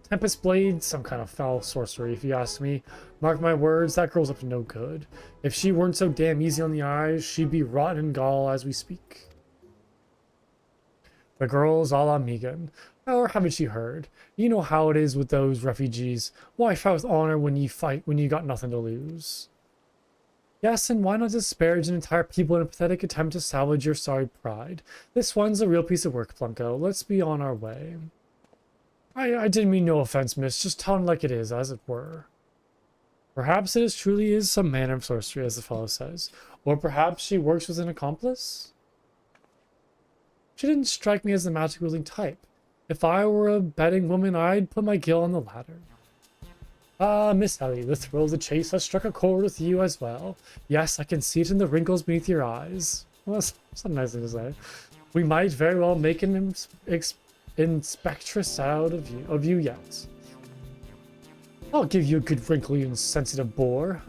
Tempest Blade, some kind of foul sorcery, if you ask me. Mark my words, that girl's up to no good. If she weren't so damn easy on the eyes, she'd be rotten in gall as we speak. The girl's a la Megan. Or haven't you heard? You know how it is with those refugees. Why fight with honor when you fight when you got nothing to lose? Yes, and why not disparage an entire people in a pathetic attempt to salvage your sorry pride? This one's a real piece of work, Plunko. Let's be on our way. I didn't mean no offense, miss. Just tell him like it is, as it were. Perhaps it truly is some manner of sorcery, as the fellow says. Or perhaps she works with an accomplice? She didn't strike me as the magic-wielding type. If I were a betting woman, I'd put my gill on the ladder. Ah, Miss Ellie, the thrill of the chase has struck a chord with you as well. Yes, I can see it in the wrinkles beneath your eyes. Well, that's a nice thing to say. We might very well make an inspectress out of you yet. I'll give you a good wrinkly and sensitive bore.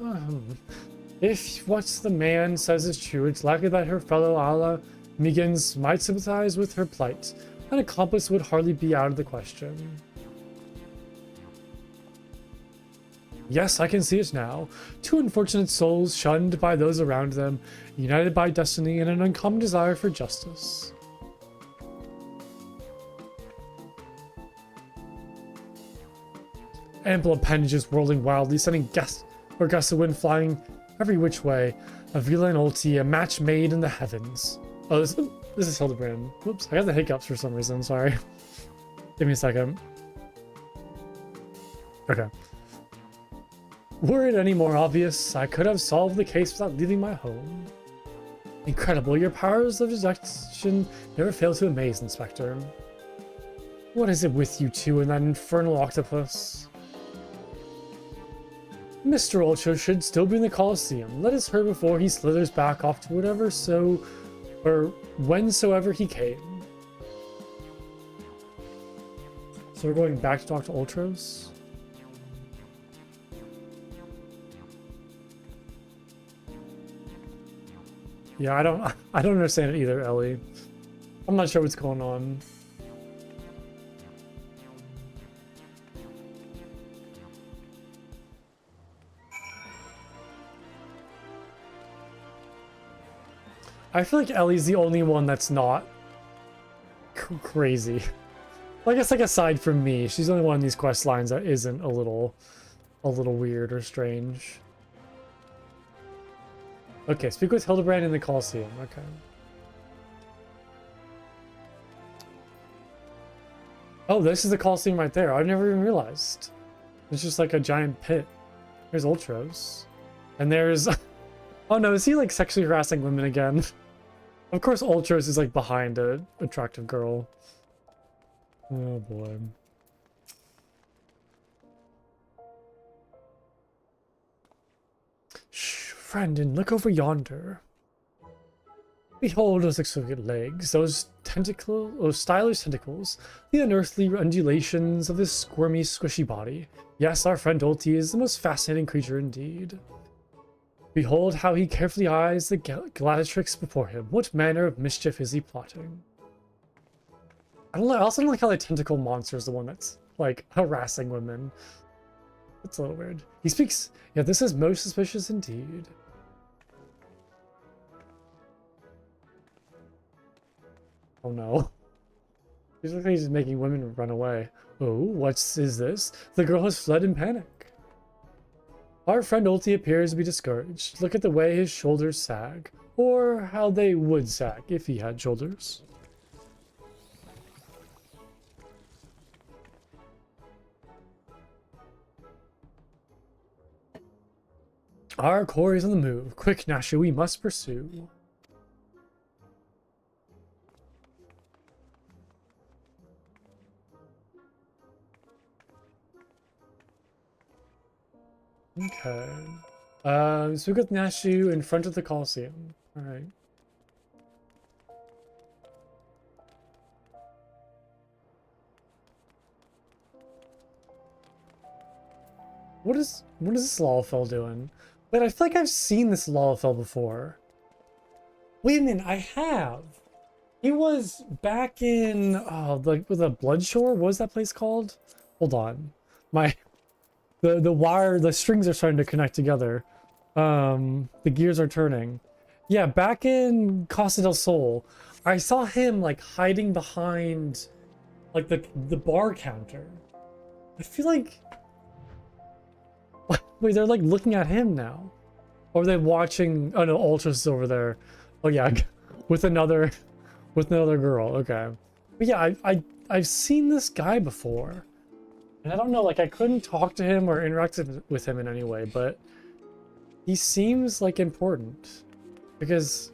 If what the man says is true, it's likely that her fellow Ala Megans might sympathize with her plight. An accomplice would hardly be out of the question. Yes, I can see it now. Two unfortunate souls shunned by those around them, united by destiny and an uncommon desire for justice. Ample appendages whirling wildly, sending gusts of wind flying every which way. Avila and Ulti, a match made in the heavens. Oh, this is Hildebrand. Whoops, I got the hiccups for some reason, sorry. Give me a second. Okay. Were it any more obvious, I could have solved the case without leaving my home. Incredible, your powers of deduction never fail to amaze, Inspector. What is it with you two and that infernal octopus? Mr. Ultra should still be in the Colosseum. Let us hurry before he slithers back off to whensoever he came. So we're going back to talk to Ultros? Yeah, I don't understand it either, Ellie. I'm not sure what's going on. I feel like Ellie's the only one that's not crazy. Well, I guess, like, aside from me, she's the only one in these quest lines that isn't a little weird or strange. Okay, speak with Hildebrand in the Colosseum. Okay. Oh, this is the Colosseum right there. I never even realized. It's just like a giant pit. There's Ultros. And there's... Oh no, is he like sexually harassing women again? Of course Ultros is like behind an attractive girl. Oh boy. Shh, Brandon, look over yonder. Behold those exquisite legs, those stylish tentacles, the unearthly undulations of this squirmy, squishy body. Yes, our friend Ulti is the most fascinating creature indeed. Behold how he carefully eyes the gladiatrix before him. What manner of mischief is he plotting? I also don't like how the tentacle monster is the one that's, like, harassing women. It's a little weird. He speaks... Yeah, this is most suspicious indeed. Oh no. He's like he's making women run away. Oh, is this? The girl has fled in panic. Our friend Ulti appears to be discouraged. Look at the way his shoulders sag. Or how they would sag if he had shoulders. Our quarry's on the move. Quick, Nashu, we must pursue. Okay. So we got Nashu in front of the Colosseum. Alright. What is this Lalafell doing? Wait, I feel like I've seen this Lalafell before. Wait a minute, I have. He was back in like with a Bloodshore. What was that place called? Hold on. The strings are starting to connect together. The gears are turning. Yeah, back in Costa del Sol, I saw him like hiding behind like the bar counter. I feel like wait, they're like looking at him now. Or are they watching? Oh no, Ultras is over there. Oh yeah, with another girl. Okay. But yeah, I've seen this guy before. And I don't know, like I couldn't talk to him or interact with him in any way, but he seems like important. Because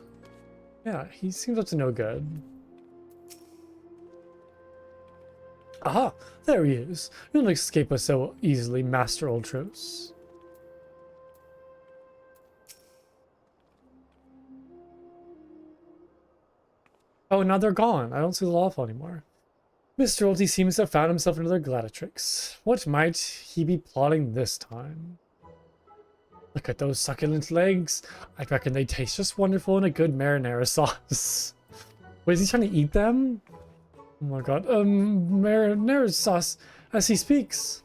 yeah, he seems up to no good. Aha! There he is. You don't escape us so easily, Master Ultros. Oh, now they're gone. I don't see the Lawful anymore. Mr. Ulti seems to have found himself another Gladiatrix. What might he be plotting this time? Look at those succulent legs. I reckon they taste just wonderful in a good marinara sauce. Wait, is he trying to eat them? Oh my god. Marinara sauce as he speaks.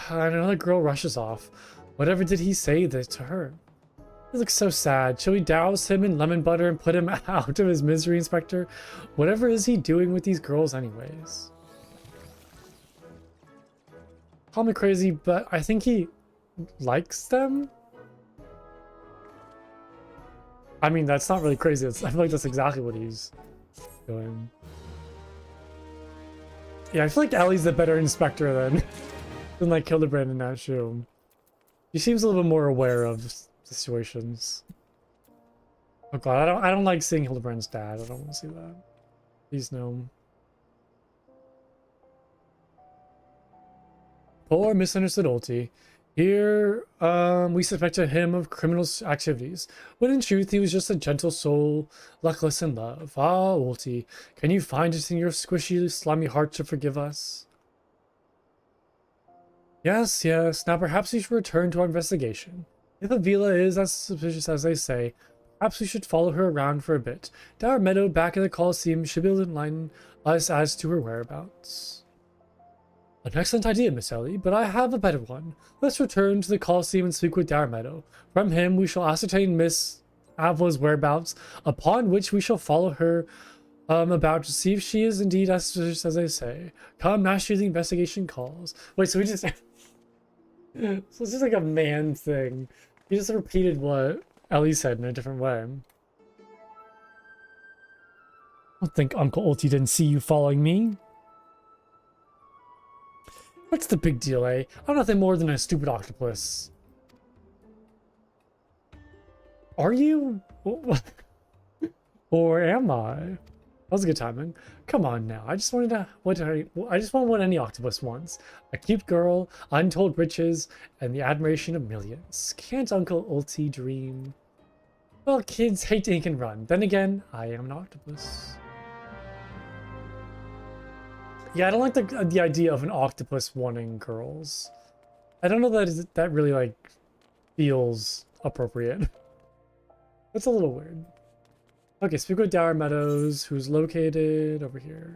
And another girl rushes off. Whatever did he say to her? He looks so sad. Shall we douse him in lemon butter and put him out of his misery, Inspector? Whatever is he doing with these girls anyways? Call me crazy, but I think he likes them? I mean, that's not really crazy. I feel like that's exactly what he's doing. Yeah, I feel like Ellie's the better Inspector than like Hildebrand in that show. He seems a little bit more aware of situations. Oh god, I don't like seeing Hildebrand's dad. I don't want to see that. Please no. Poor misunderstood Ulti. Here, we suspected him of criminal activities, when in truth he was just a gentle soul, luckless in love. Ah, Ulti, can you find it in your squishy, slimy heart to forgive us? Yes, yes. Now perhaps we should return to our investigation. If Avila is as suspicious as they say, perhaps we should follow her around for a bit. Dower Meadow back in the Colosseum should be able to enlighten us as to her whereabouts. An excellent idea, Miss Ellie, but I have a better one. Let's return to the Colosseum and speak with Dower Meadow. From him we shall ascertain Miss Avila's whereabouts, upon which we shall follow her about to see if she is indeed as suspicious as they say. Come, master, the investigation calls. Wait, so we just... So it's just like a man thing. He just repeated what Ellie said in a different way. I don't think Uncle Ulti didn't see you following me. What's the big deal, eh? I'm nothing more than a stupid octopus. Are you? Or am I? That was a good timing. Come on now. I just want what any octopus wants. A cute girl, untold riches, and the admiration of millions. Can't Uncle Ulti dream? Well, kids hate to ink and run. Then again, I am an octopus. Yeah, I don't like the idea of an octopus wanting girls. I don't know that really like feels appropriate. That's a little weird. Okay, speak with Dower Meadows, who's located over here.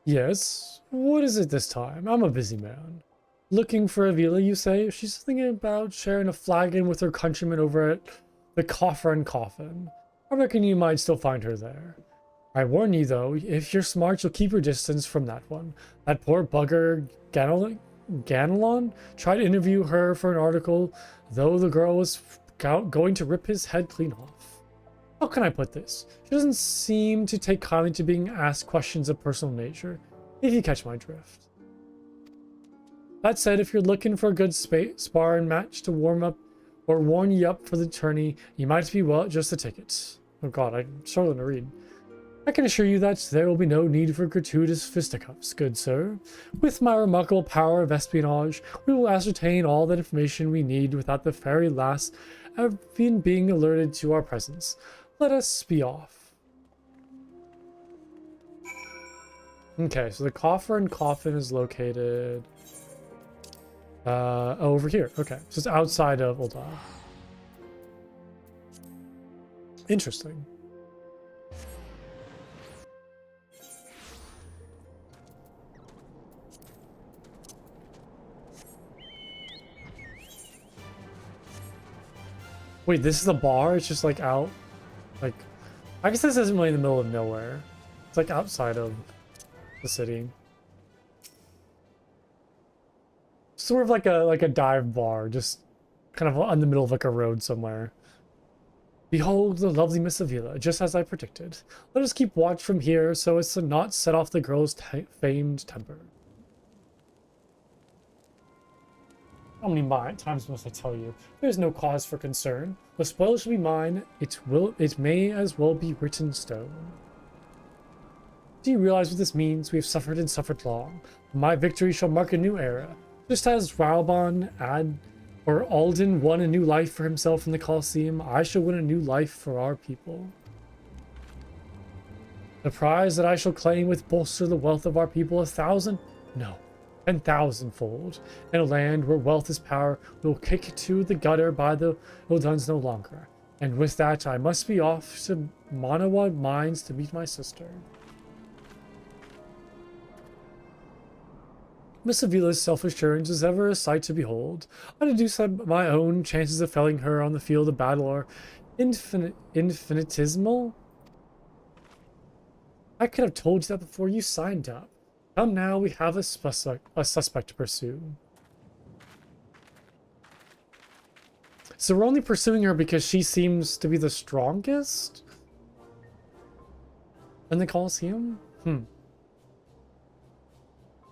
Yes, what is it this time? I'm a busy man. Looking for Avila, you say? She's thinking about sharing a flagon with her countrymen over at the Coffer and Coffin. I reckon you might still find her there. I warn you though, if you're smart, you'll keep your distance from that one. That poor bugger Ganelon tried to interview her for an article, though the girl was going to rip his head clean off. How can I put this? She doesn't seem to take kindly to being asked questions of personal nature, if you catch my drift. That said, if you're looking for a good sparring match to warm up or warm you up for the tourney, you might be well just the tickets. Oh god, I'm struggling to read. I can assure you that there will be no need for gratuitous fisticuffs, good sir. With my remarkable power of espionage, we will ascertain all that information we need without the very last even being alerted to our presence. Let us be off. Okay, so the coffer and coffin is located over here. Okay, so it's outside of Ul'dah. Interesting. Wait, this is the bar? It's just like out? Like, I guess this isn't really in the middle of nowhere. It's like outside of the city. Sort of like a dive bar, just kind of in the middle of like a road somewhere. Behold the lovely Miss Avila, just as I predicted. Let us keep watch from here so as to not set off the girl's famed temper. How many times must I tell you? There is no cause for concern. The spoil shall be mine. It may as well be written in stone. Do you realize what this means? We have suffered and suffered long. My victory shall mark a new era. Just as Raubon or Alden won a new life for himself in the Colosseum, I shall win a new life for our people. The prize that I shall claim will bolster the wealth of our people 10,000-fold. In a land where wealth is power, we will kick it to the gutter by the Ul'dahs no longer. And with that, I must be off to Manawa Mines to meet my sister. Miss Avila's self-assurance is ever a sight to behold. I deduce that my own chances of felling her on the field of battle are infinitesimal. I could have told you that before you signed up. Come now, we have a suspect to pursue. So we're only pursuing her because she seems to be the strongest in the Colosseum?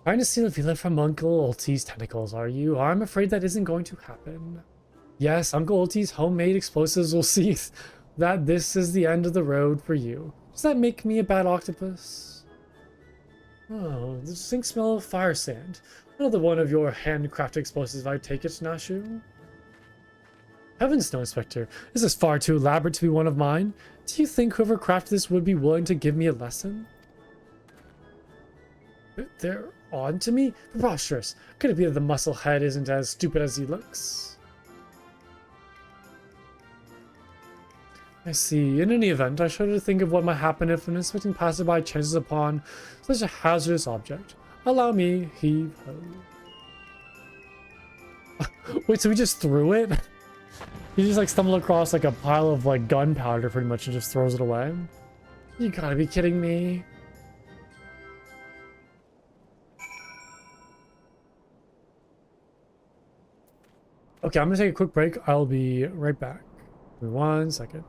Trying to steal Avila from Uncle Ulti's tentacles, are you? I'm afraid that isn't going to happen. Yes, Uncle Ulti's homemade explosives will see that this is the end of the road for you. Does that make me a bad octopus? Oh, the distinct smell of fire sand. Another one of your handcrafted explosives, I take it, Nashu? Heavens no, Inspector. This is far too elaborate to be one of mine. Do you think whoever crafted this would be willing to give me a lesson? They're on to me? Preposterous. Could it be that the muscle head isn't as stupid as he looks? I see. In any event, I shudder to think of what might happen if an inspecting passerby chances upon such a hazardous object. Allow me, heave ho. Wait, so we just threw it? He just like stumbled across like a pile of like gunpowder pretty much and just throws it away? You gotta be kidding me. Okay, I'm gonna take a quick break. I'll be right back. Give me 1 second.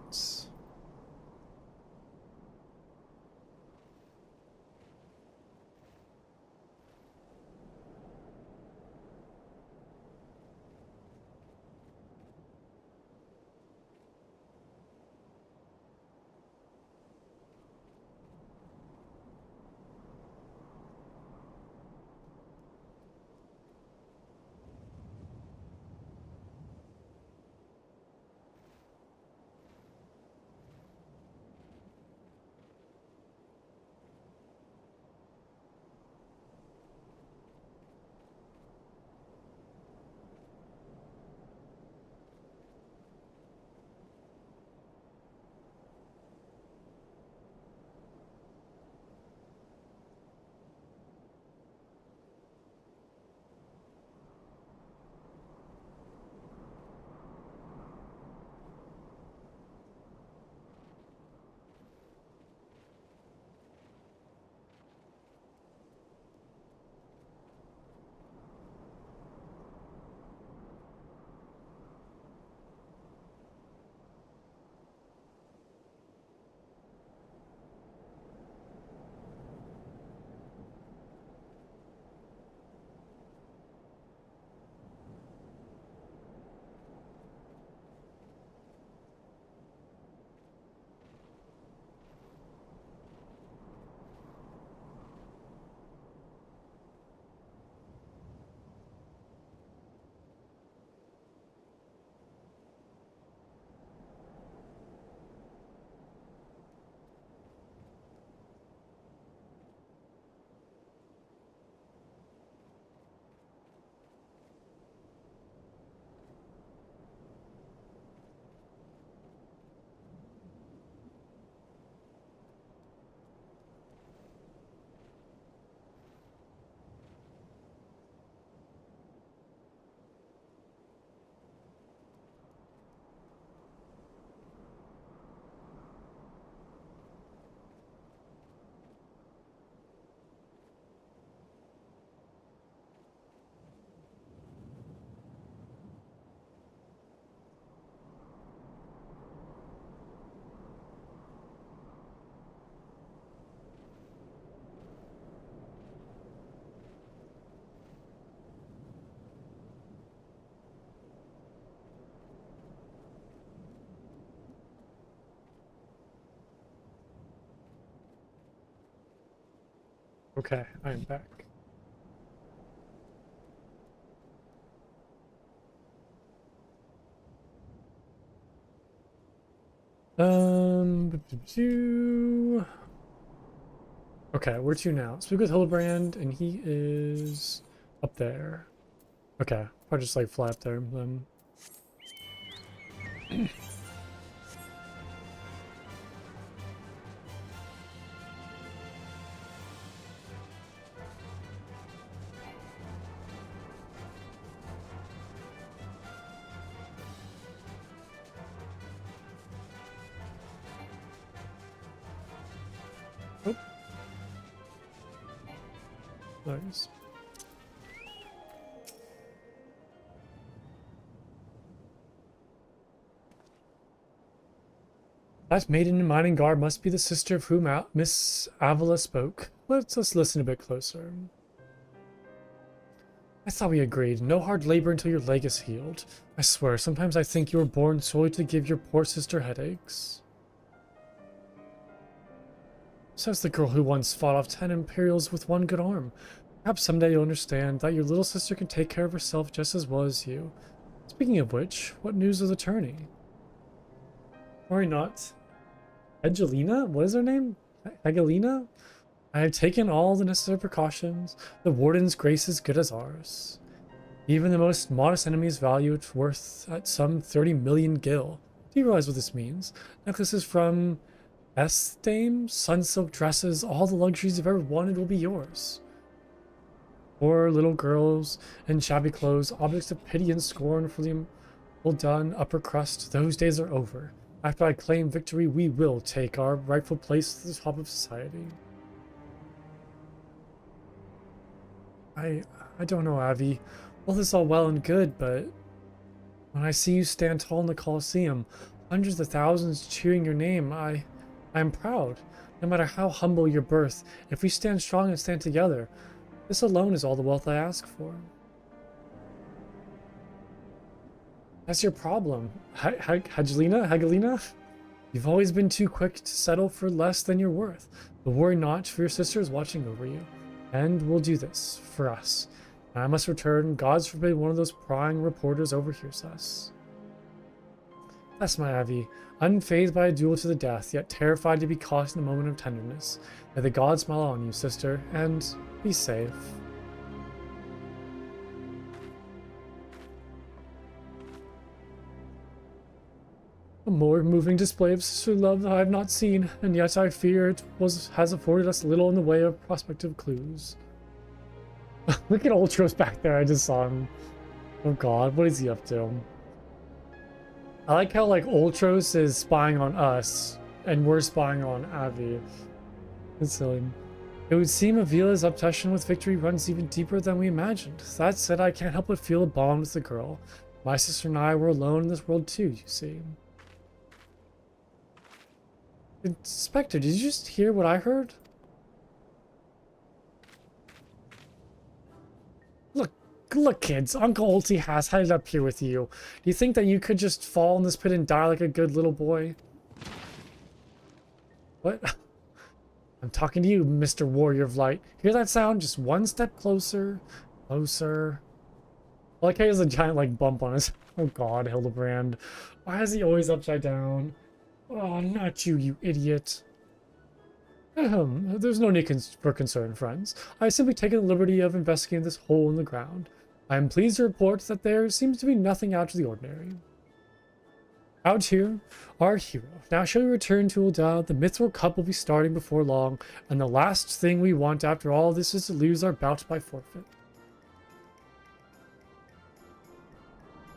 Okay, I am back. Okay, where to now? Speak with Hildebrand, and he is up there. Okay, I'll just like fly up there then. Oh. Nice. That maiden in mining garb must be the sister of whom Miss Avila spoke. Let's just listen a bit closer. I thought we agreed. No hard labor until your leg is healed. I swear, sometimes I think you were born solely to give your poor sister headaches. Says the girl who once fought off 10 Imperials with one good arm. Perhaps someday you'll understand that your little sister can take care of herself just as well as you. Speaking of which, what news of the tourney? Worry not. Angelina? What is her name? Angelina? I have taken all the necessary precautions. The warden's grace is good as ours. Even the most modest enemies value it worth at some 30 million gil. Do you realize what this means? Necklaces from Dame, sun silk dresses, all the luxuries you've ever wanted will be yours. Poor little girls in shabby clothes, objects of pity and scorn for the well done upper crust, those days are over. After I claim victory, we will take our rightful place at the top of society. I don't know, Avi. All this is all well and good, but when I see you stand tall in the Colosseum, hundreds of thousands cheering your name, I am proud. No matter how humble your birth, if we stand strong and stand together, this alone is all the wealth I ask for. That's your problem, Hagelina? You've always been too quick to settle for less than you're worth. But worry not, for your sister is watching over you. And we'll do this, for us. And I must return, God's forbid one of those prying reporters overhears us. That's my Avi, unfazed by a duel to the death, yet terrified to be caught in a moment of tenderness. May the gods smile on you, sister, and be safe. A more moving display of sister love that I have not seen, and yet I fear it has afforded us little in the way of prospective clues. Look at Ultros back there, I just saw him. Oh god, what is he up to? I like how like Ultros is spying on us, and we're spying on Avi. It's silly. It would seem Avila's obsession with victory runs even deeper than we imagined. That said, I can't help but feel a bond with the girl. My sister and I were alone in this world too, you see. Inspector, did you just hear what I heard? Look, kids, Uncle Ulti has headed up here with you. Do you think that you could just fall in this pit and die like a good little boy? What? I'm talking to you, Mr. Warrior of Light. Hear that sound? Just one step closer. Closer. I like how he has a giant, like, bump on his... Oh god, Hildebrand. Why is he always upside down? Oh, not you, you idiot. There's no need for concern, friends. I have simply taken the liberty of investigating this hole in the ground. I am pleased to report that there seems to be nothing out of the ordinary. Out here, our hero. Now shall we return to Ul'dah? The Mithril Cup will be starting before long, and the last thing we want after all this is to lose our bout by forfeit.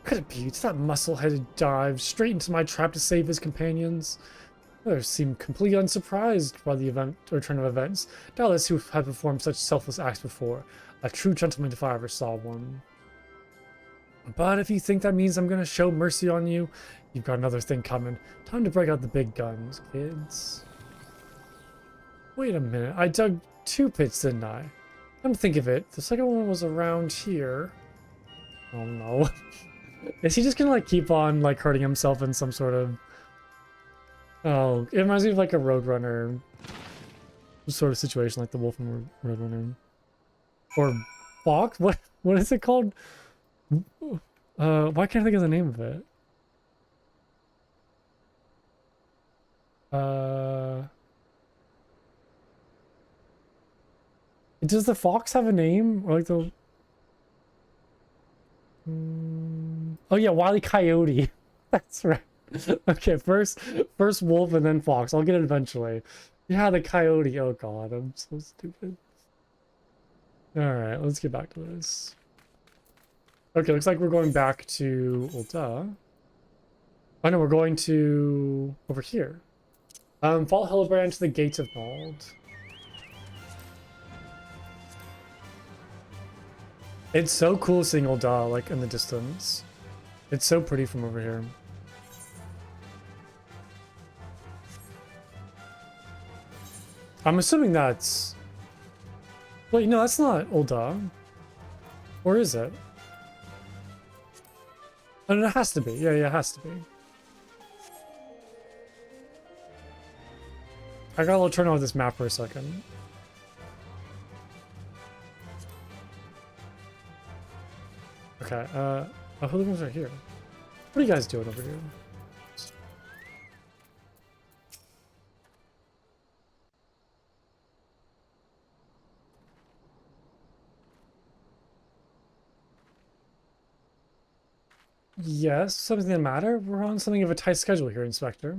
Could it be? It's that muscle-headed dive straight into my trap to save his companions. Others seemed completely unsurprised by the turn of events. Doubtless who had performed such selfless acts before. A true gentleman if I ever saw one. But if you think that means I'm going to show mercy on you, you've got another thing coming. Time to break out the big guns, kids. Wait a minute, I dug 2 pits, didn't I? Come to think of it, the second one was around here. Oh no. Is he just gonna like keep on like hurting himself in some sort of... Oh, it reminds me of like a Roadrunner sort of situation like the wolf and red one in. Or fox? What is it called? Why can't I think of the name of it? Does the fox have a name? Or like the... Oh yeah, Wile E. Coyote. That's right. Okay, first wolf and then fox. I'll get it eventually. Yeah, the coyote. Oh god, I'm so stupid. Alright, let's get back to this. Okay, looks like we're going back to... Well, duh. Oh no, we're going to... over here. Follow Hildebrand to the gates of Nald. It's so cool seeing Ul'dah, like, in the distance. It's so pretty from over here. I'm assuming that's... Wait, no, that's not Ul'dah. Or is it? Oh, no, it has to be. Yeah, it has to be. I gotta turn on this map for a second. Okay, oh, Hildebrand's right here. What are you guys doing over here? Yes, something the matter? We're on something of a tight schedule here, Inspector.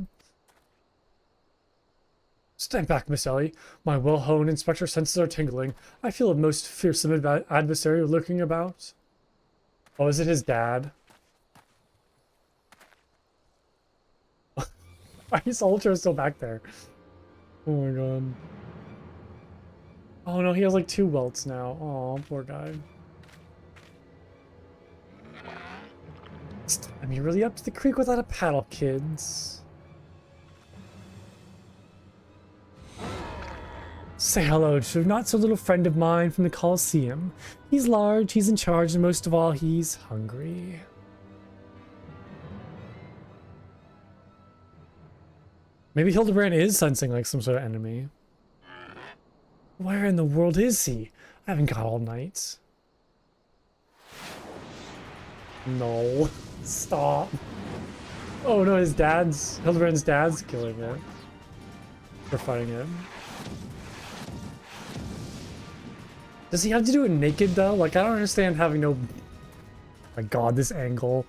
Stand back, Miss Ellie. My well-honed Inspector senses are tingling. I feel a most fearsome adversary lurking about. Oh, is it his dad? Why is Ultra still back there? Oh my god. Oh no, he has like 2 welts now. Oh, poor guy. It's time you're really up to the creek without a paddle, kids. Say hello to a not-so-little friend of mine from the Coliseum. He's large, he's in charge, and most of all, he's hungry. Maybe Hildebrand is sensing like some sort of enemy. Where in the world is he? I haven't got all night. No. Stop. Oh no, Hildebrand's dad's killing it. We're fighting it. Does he have to do it naked though? Like, I don't understand having no... My god, this angle.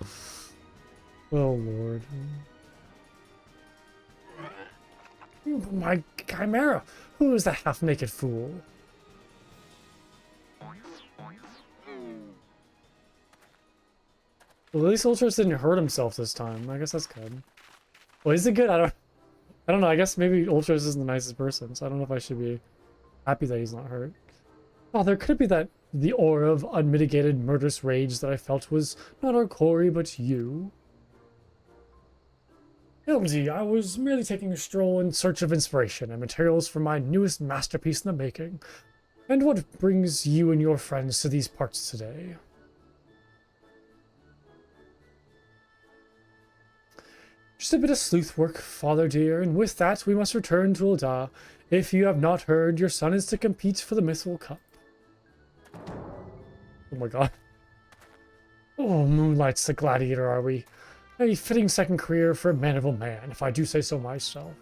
Oh lord. My chimera! Who is that half-naked fool? Well, at least Ultras didn't hurt himself this time. I guess that's good. Well, is it good? I don't know. I guess maybe Ultras isn't the nicest person, so I don't know if I should be happy that he's not hurt. Oh, there could be that the aura of unmitigated murderous rage that I felt was not our Corey, but you. Hildy, I was merely taking a stroll in search of inspiration and materials for my newest masterpiece in the making. And what brings you and your friends to these parts today? Just a bit of sleuth work, father dear, and with that we must return to Ul'dah. If you have not heard, your son is to compete for the Mythril Cup. Oh my god. Oh, Moonlight's the gladiator, are we? A fitting second career for a man of a man, if I do say so myself.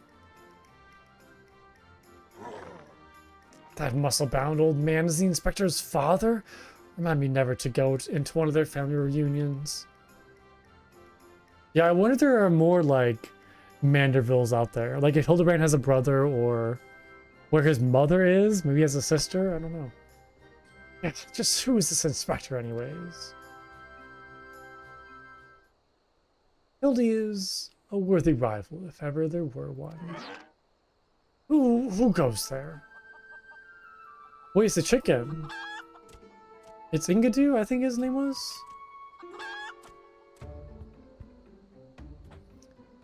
That muscle-bound old man is the Inspector's father? Remind me never to go into one of their family reunions. Yeah, I wonder if there are more, like, Mandervilles out there. Like, if Hildebrand has a brother, or where his mother is. Maybe he has a sister? I don't know. Yeah, just who is this Inspector, anyways? Hildy is a worthy rival, if ever there were one. Who goes there? Wait, it's a chicken. It's Ingadu, I think his name was?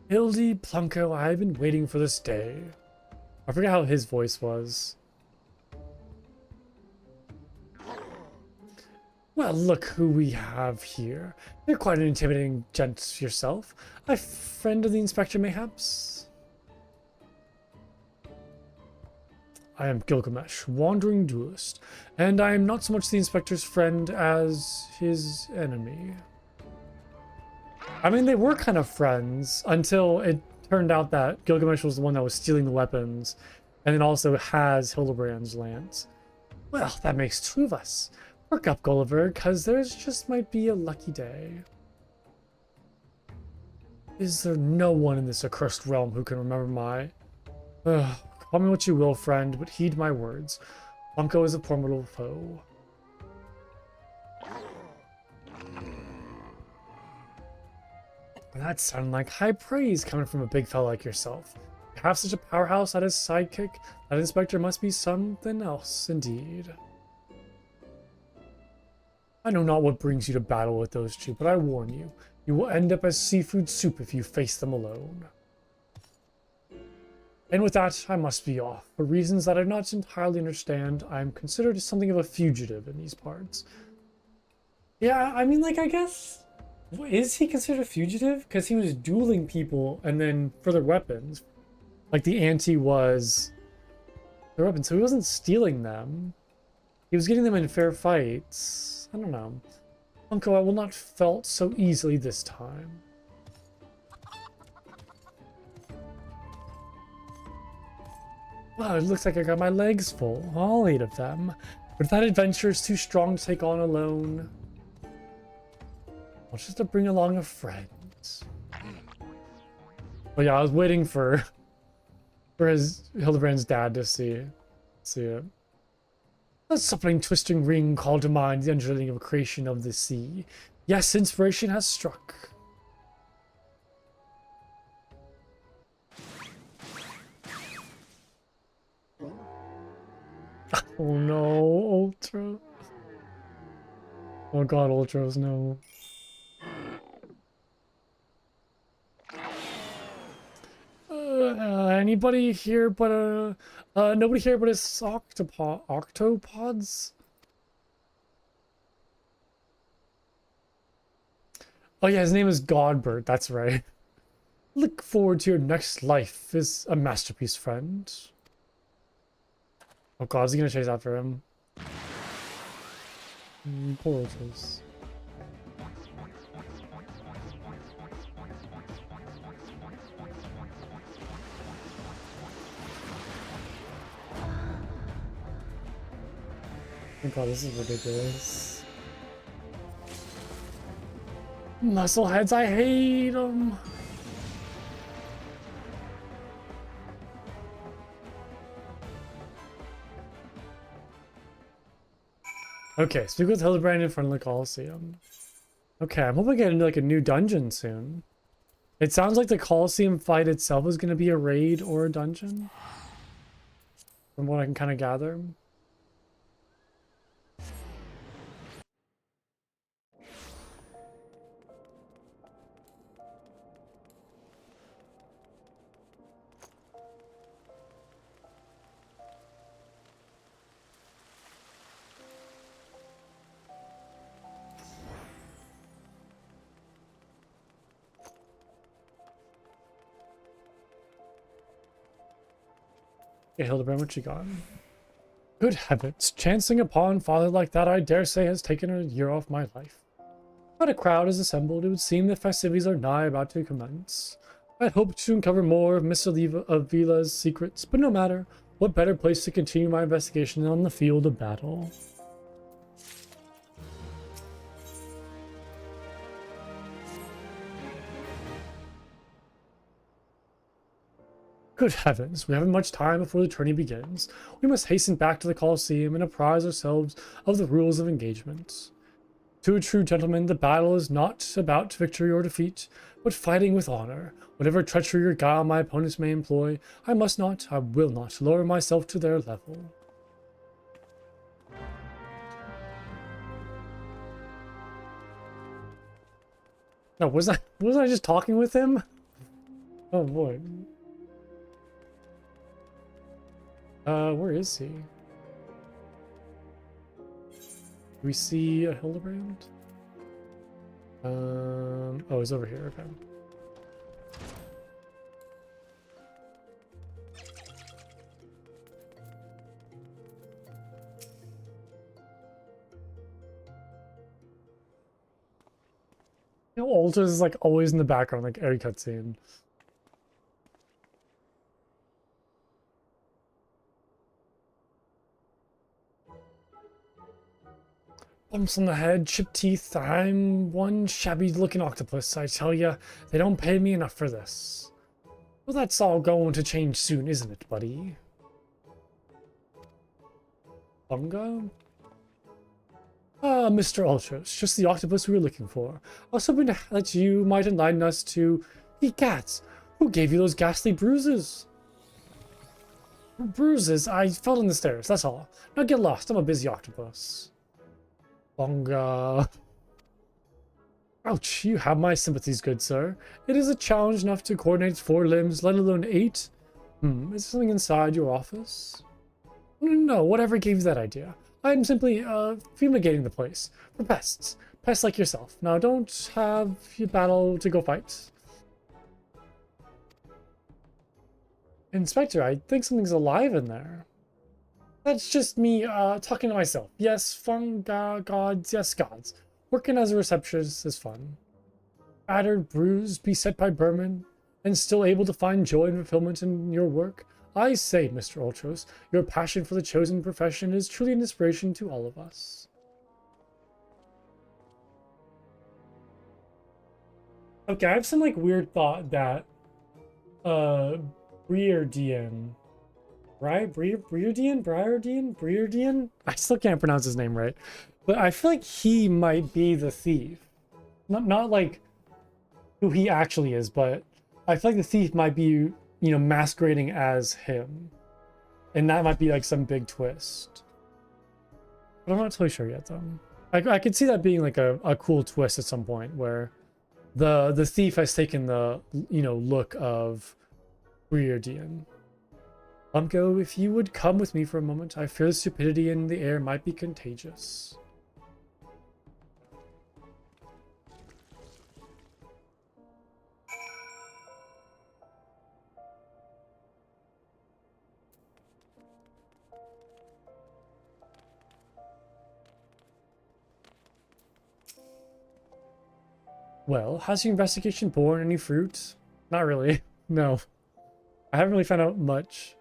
Hildy Plunko, I've been waiting for this day. I forget how his voice was. Well, look who we have here. You're quite an intimidating gent yourself. A friend of the Inspector, mayhaps? I am Gilgamesh, wandering duelist, and I am not so much the inspector's friend as his enemy. I mean, they were kind of friends until it turned out that Gilgamesh was the one that was stealing the weapons, and then also has Hildebrand's lance. Well, that makes two of us. Work up, Gulliver, because there's just might be a lucky day. Is there no one in this accursed realm who can remember my... Call me what you will, friend, but heed my words. Bunko is a formidable foe. That sounded like high praise coming from a big fella like yourself. To have such a powerhouse at his sidekick, that inspector must be something else indeed. I know not what brings you to battle with those two, but I warn you, you will end up as seafood soup if you face them alone. And with that, I must be off. For reasons that I do not entirely understand, I am considered something of a fugitive in these parts. Yeah, I mean, like, I guess... Is he considered a fugitive? Because he was dueling people and then for their weapons. Like, the ante was their weapons, so he wasn't stealing them. He was getting them in fair fights. I don't know. Uncle, I will not felt so easily this time. Well, it looks like I got my legs full. All 8 of them. But if that adventure is too strong to take on alone, I'll just have to bring along a friend. Well, yeah, I was waiting for his Hildebrand's dad to see it. A suppling, twisting ring called to mind the undulating of creation of the sea. Yes, inspiration has struck. Oh no, Ultra. Oh god, Ultras, no. Anybody here but nobody here but his octopods? Oh yeah, his name is Godbert, that's right. Look forward to your next life is a masterpiece, friend. Oh god, is he gonna chase after him? Poor Ultras. Oh god, this is ridiculous. Muscleheads, I hate them. Okay, speak with Hildebrand in front of the Colosseum. Okay, I'm hoping I get into like a new dungeon soon. It sounds like the Colosseum fight itself is going to be a raid or a dungeon, from what I can kind of gather. Okay, Hildebrand, what you got? Good heavens, chancing upon father like that, I dare say, has taken a year off my life. Quite a crowd is assembled. It would seem the festivities are nigh about to commence. I hoped to uncover more of Mr. Vila's secrets, but no matter. What better place to continue my investigation than on the field of battle? Good heavens, we haven't much time before the tourney begins. We must hasten back to the Colosseum and apprise ourselves of the rules of engagement. To a true gentleman, the battle is not about victory or defeat, but fighting with honor. Whatever treachery or guile my opponents may employ, I will not lower myself to their level. No, wasn't I just talking with him? Oh boy. Where is he? Do we see a Hildebrand? Oh, he's over here, okay. You know, Ultras is like always in the background, like every cutscene. Bumps on the head, chipped teeth. I'm one shabby-looking octopus. I tell ya, they don't pay me enough for this. Well, that's all going to change soon, isn't it, buddy? Bunga? Ah, Mr. Ultros, just the octopus we were looking for. I was hoping that you might enlighten us to... Egats! Who gave you those ghastly bruises? Bruises? I fell on the stairs, that's all. Now get lost, I'm a busy octopus. Bunga. Ouch, you have my sympathies, good sir. It is a challenge enough to coordinate 4 limbs, let alone 8. Is there something inside your office? No, whatever gave you that idea. I'm simply, fumigating the place. For pests. Pests like yourself. Now don't have your battle to go fight. Inspector, I think something's alive in there. That's just me, talking to myself. Yes, fun gods, yes, gods. Working as a receptionist is fun. Battered, bruised, beset by Berman, and still able to find joy and fulfillment in your work. I say, Mr. Ultros, your passion for the chosen profession is truly an inspiration to all of us. Okay, I have some like weird thought that Briardian, right? Briardian? I still can't pronounce his name right. But I feel like he might be the thief. Not like who he actually is, but I feel like the thief might be, you know, masquerading as him. And that might be like some big twist. But I'm not totally sure yet, though. I could see that being like a cool twist at some point where the thief has taken the, you know, look of Briardian. Umko, if you would come with me for a moment, I fear the stupidity in the air might be contagious. Well, has your investigation borne any fruit? Not really. No. I haven't really found out much.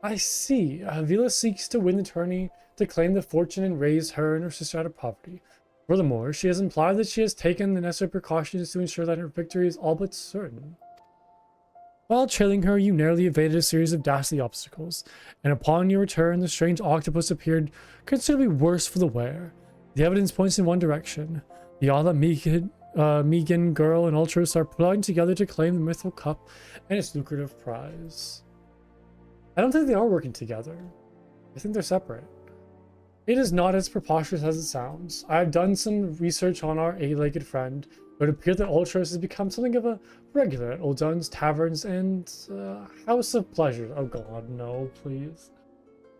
I see. Vila seeks to win the tourney to claim the fortune and raise her and her sister out of poverty. Furthermore, she has implied that she has taken the necessary precautions to ensure that her victory is all but certain. While trailing her, you narrowly evaded a series of dastardly obstacles, and upon your return, the strange octopus appeared considerably worse for the wear. The evidence points in one direction. The Ala Megan girl and Ultros are plotting together to claim the mythical cup and its lucrative prize. I don't think they are working together. I think they're separate. It is not as preposterous as it sounds. I have done some research on our 8-legged friend. It would appear that Ultros has become something of a regular at Ul'Dun's taverns and House of Pleasures. Oh god, no, please.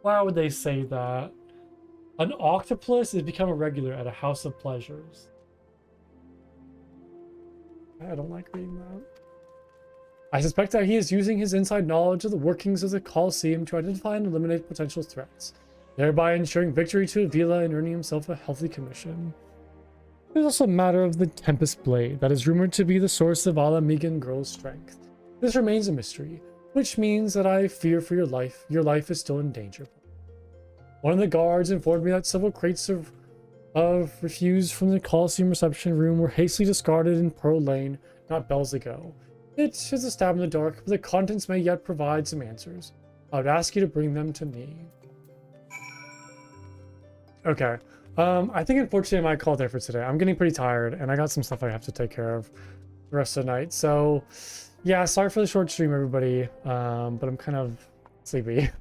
Why would they say that? An octopus has become a regular at a House of Pleasures. I don't like reading that. I suspect that he is using his inside knowledge of the workings of the Colosseum to identify and eliminate potential threats, thereby ensuring victory to Avila and earning himself a healthy commission. There's also a matter of the Tempest Blade that is rumored to be the source of Ala Megan girl's strength. This remains a mystery, which means that I fear for your life. Your life is still in danger. One of the guards informed me that several crates of refuse from the Colosseum reception room were hastily discarded in Pearl Lane not bells ago. It is a stab in the dark, but the contents may yet provide some answers. I would ask you to bring them to me. Okay. I think unfortunately I might call it there for today. I'm getting pretty tired, and I got some stuff I have to take care of the rest of the night. So, yeah, sorry for the short stream, everybody. But I'm kind of sleepy.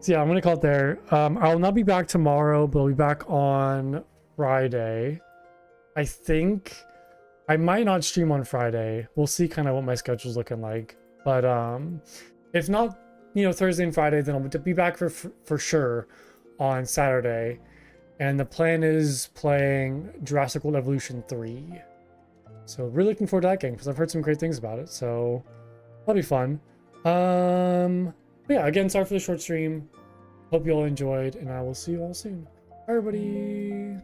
So yeah, I'm gonna call it there. I will not be back tomorrow, but I'll be back on Friday. I think I might not stream on Friday. We'll see kind of what my schedule's looking like. But if not, you know, Thursday and Friday, then I'll be back for sure on Saturday. And the plan is playing Jurassic World Evolution 3. So really looking forward to that game because I've heard some great things about it. So that'll be fun. But yeah, again, sorry for the short stream. Hope you all enjoyed, and I will see you all soon. Bye, everybody.